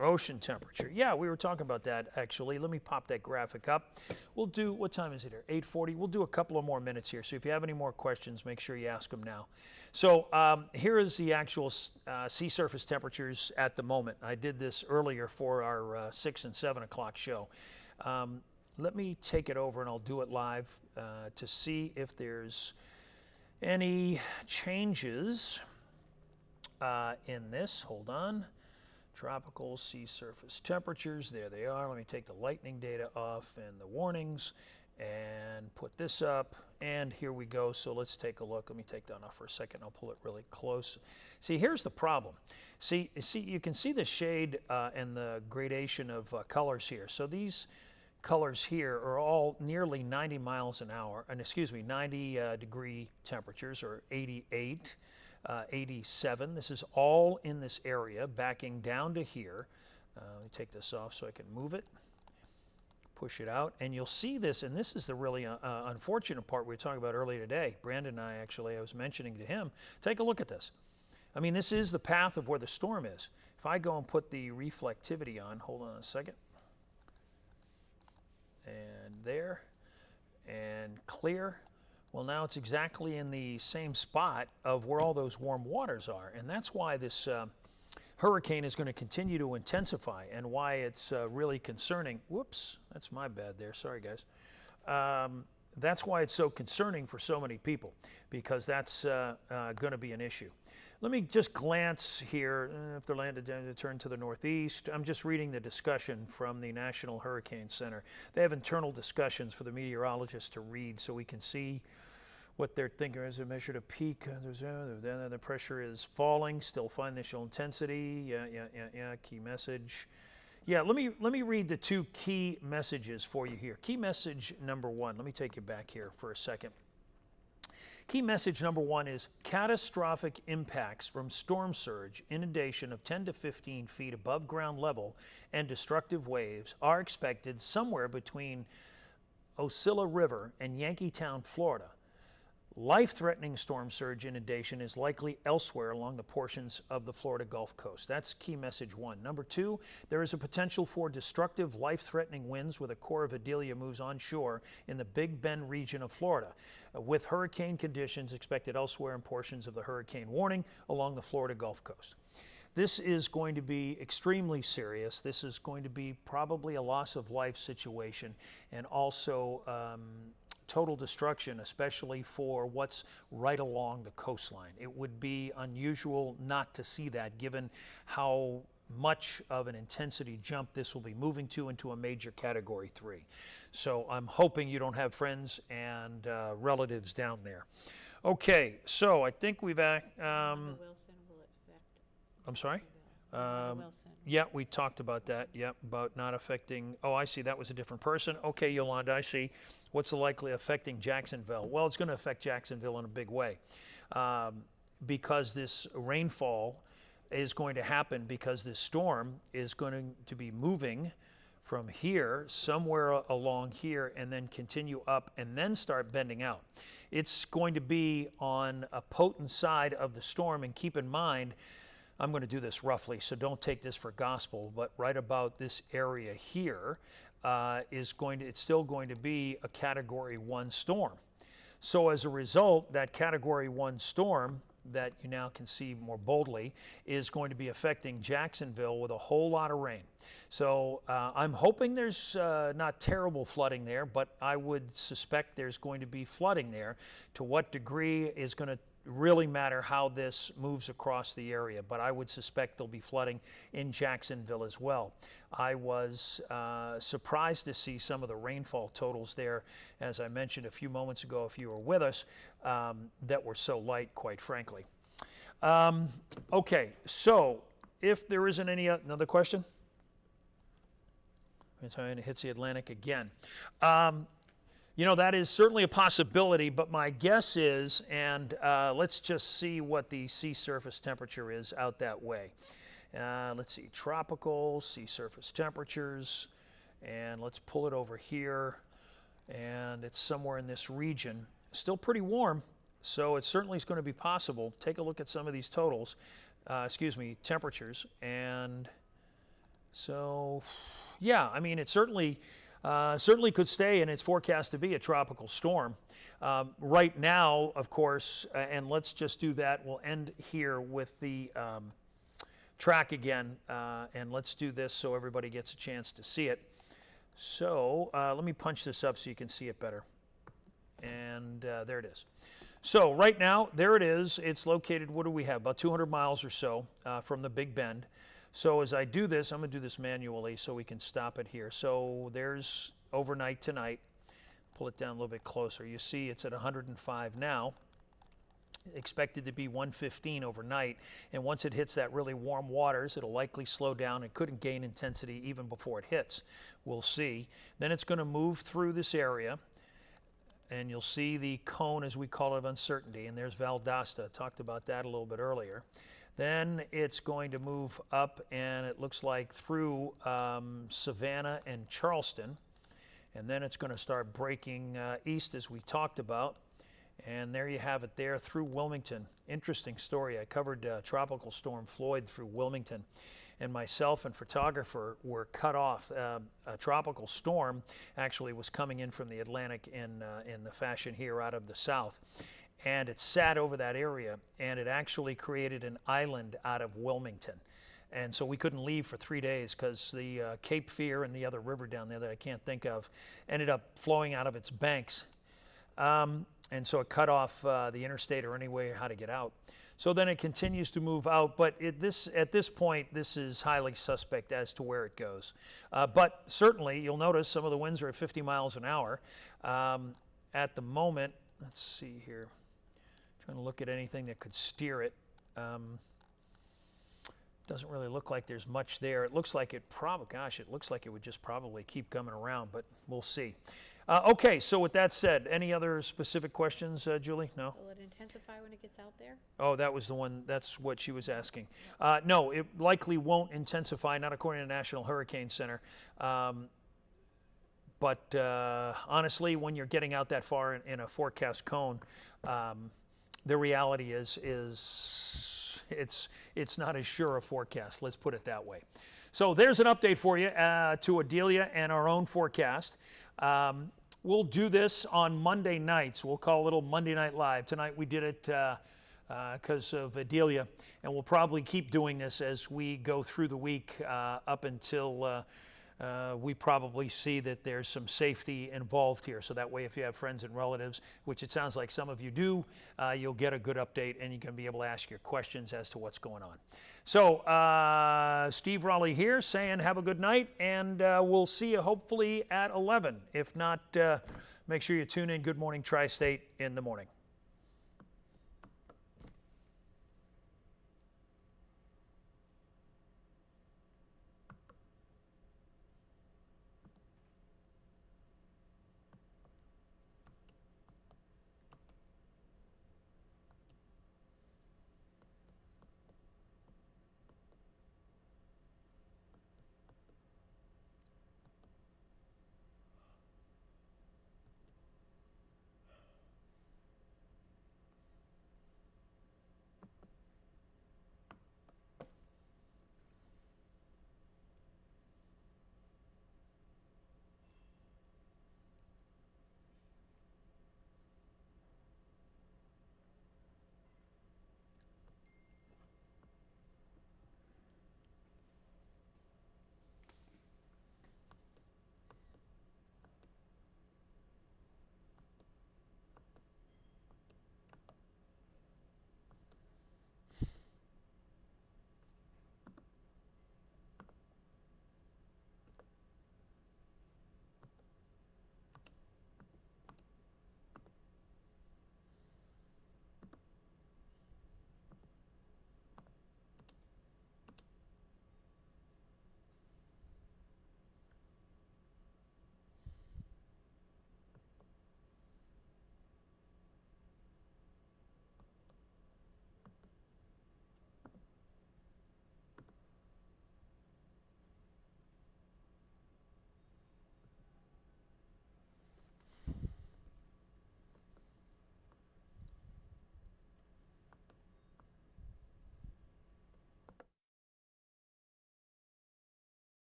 Ocean temperature. Yeah, we were talking about that actually. Let me pop that graphic up. We'll do, what time is it here? 8:40. We'll do a couple of more minutes here. So if you have any more questions, make sure you ask them now. So here is the actual sea surface temperatures at the moment. I did this earlier for our 6 and 7 o'clock show. Let me take it over and I'll do it live to see if there's any changes in this. Hold on. Tropical sea surface temperatures, there they are. Let me take the lightning data off and the warnings and put this up, and here we go. So let's take a look. Let me take that off for a second. I'll pull it really close. See, here's the problem. See, you can see the shade and the gradation of colors here. So these colors here are all nearly 90 miles an hour, and 90 degree temperatures, or 88. 87. This is all in this area, backing down to here. Let me take this off so I can move it. Push it out, and you'll see this, and this is the really unfortunate part we were talking about earlier today. Brandon and I was mentioning to him, take a look at this. I mean, this is the path of where the storm is. If I go and put the reflectivity on, hold on a second, and there, and clear. Well, now it's exactly in the same spot of where all those warm waters are. And that's why this hurricane is going to continue to intensify, and why it's really concerning. Whoops, that's my bad there. Sorry, guys. That's why it's so concerning for so many people, because that's going to be an issue. Let me just glance here. If they're landed down to turn to the northeast, I'm just reading the discussion from the National Hurricane Center. They have internal discussions for the meteorologists to read so we can see what they're thinking. As a measure to peak, the pressure is falling, still fine initial intensity. Yeah, key message. Yeah, let me read the two key messages for you here. Key message number one, let me take you back here for a second. Key message number one is catastrophic impacts from storm surge, inundation of 10 to 15 feet above ground level, and destructive waves are expected somewhere between Ocilla River and Yankeetown, Florida. Life-threatening storm surge inundation is likely elsewhere along the portions of the Florida Gulf Coast. That's key message one. Number two, there is a potential for destructive, life-threatening winds with a core of Idalia moves onshore in the Big Bend region of Florida, with hurricane conditions expected elsewhere in portions of the hurricane warning along the Florida Gulf Coast. This is going to be extremely serious. This is going to be probably a loss of life situation, and also total destruction, especially for what's right along the coastline. It would be unusual not to see that, given how much of an intensity jump this will be moving to into a major Category 3. So I'm hoping you don't have friends and relatives down there. Okay, so I think we've... I'm sorry? Yeah, we talked about that. Yeah, about not affecting... Oh, I see. That was a different person. Okay, Yolanda, I see. What's the likely affecting Jacksonville? Well, it's going to affect Jacksonville in a big way because this rainfall is going to happen, because this storm is going to be moving from here, somewhere along here, and then continue up and then start bending out. It's going to be on a potent side of the storm, and keep in mind, I'm going to do this roughly, so don't take this for gospel, but right about this area here it's still going to be a Category 1 storm. So as a result, that Category 1 storm that you now can see more boldly is going to be affecting Jacksonville with a whole lot of rain. So I'm hoping there's not terrible flooding there, but I would suspect there's going to be flooding there. To what degree is going to really matter how this moves across the area, but I would suspect there'll be flooding in Jacksonville as well. I was surprised to see some of the rainfall totals there, as I mentioned a few moments ago, if you were with us, that were so light, quite frankly. Okay, so if there isn't any another question? It hits the Atlantic again. You know, that is certainly a possibility, but my guess is, and let's just see what the sea surface temperature is out that way. Let's see, tropical sea surface temperatures, and let's pull it over here, and it's somewhere in this region. Still pretty warm, So it certainly is going to be possible. Take a look at some of these totals, temperatures. And so, yeah, I mean, it certainly could stay, and it's forecast to be a tropical storm. Right now, of course, and let's just do that. We'll end here with the track again, and let's do this so everybody gets a chance to see it. So let me punch this up so you can see it better. And there it is. So right now, there it is. It's located, what do we have, about 200 miles or so from the Big Bend. So as I do this, I'm going to do this manually so we can stop it here. So there's overnight tonight. Pull it down a little bit closer. You see it's at 105 now. Expected to be 115 overnight. And once it hits that really warm waters, it'll likely slow down. It couldn't gain intensity even before it hits. We'll see. Then it's going to move through this area. And you'll see the cone, as we call it, of uncertainty. And there's Valdosta. Talked about that a little bit earlier. Then it's going to move up, and it looks like through Savannah and Charleston. And then it's going to start breaking east, as we talked about. And there you have it there through Wilmington. Interesting story. I covered Tropical Storm Floyd through Wilmington. And myself and photographer were cut off. A tropical storm actually was coming in from the Atlantic in the fashion here out of the south. And it sat over that area, and it actually created an island out of Wilmington. And so we couldn't leave for 3 days because the Cape Fear and the other river down there that I can't think of ended up flowing out of its banks. And so it cut off the interstate or any way how to get out. So then it continues to move out, but at this point, this is highly suspect as to where it goes. But certainly, you'll notice some of the winds are at 50 miles an hour. At the moment, let's see here. Trying to look at anything that could steer it. Doesn't really look like there's much there. It looks like it looks like it would just probably keep coming around, but we'll see. Okay, so with that said, any other specific questions, Julie? No? Will it intensify when it gets out there? Oh, that was the one, that's what she was asking. No, it likely won't intensify, not according to the National Hurricane Center. But honestly, when you're getting out that far in a forecast cone, the reality is it's not as sure a forecast, let's put it that way. So there's an update for you to Idalia and our own forecast. We'll do this on Monday nights. We'll call it a little Monday Night Live. Tonight we did it because of Idalia, and we'll probably keep doing this as we go through the week up until we probably see that there's some safety involved here. So that way, if you have friends and relatives, which it sounds like some of you do, you'll get a good update and you can be able to ask your questions as to what's going on. So Steve Raleigh here saying have a good night, and we'll see you hopefully at 11. If not, make sure you tune in Good Morning Tri-State in the morning.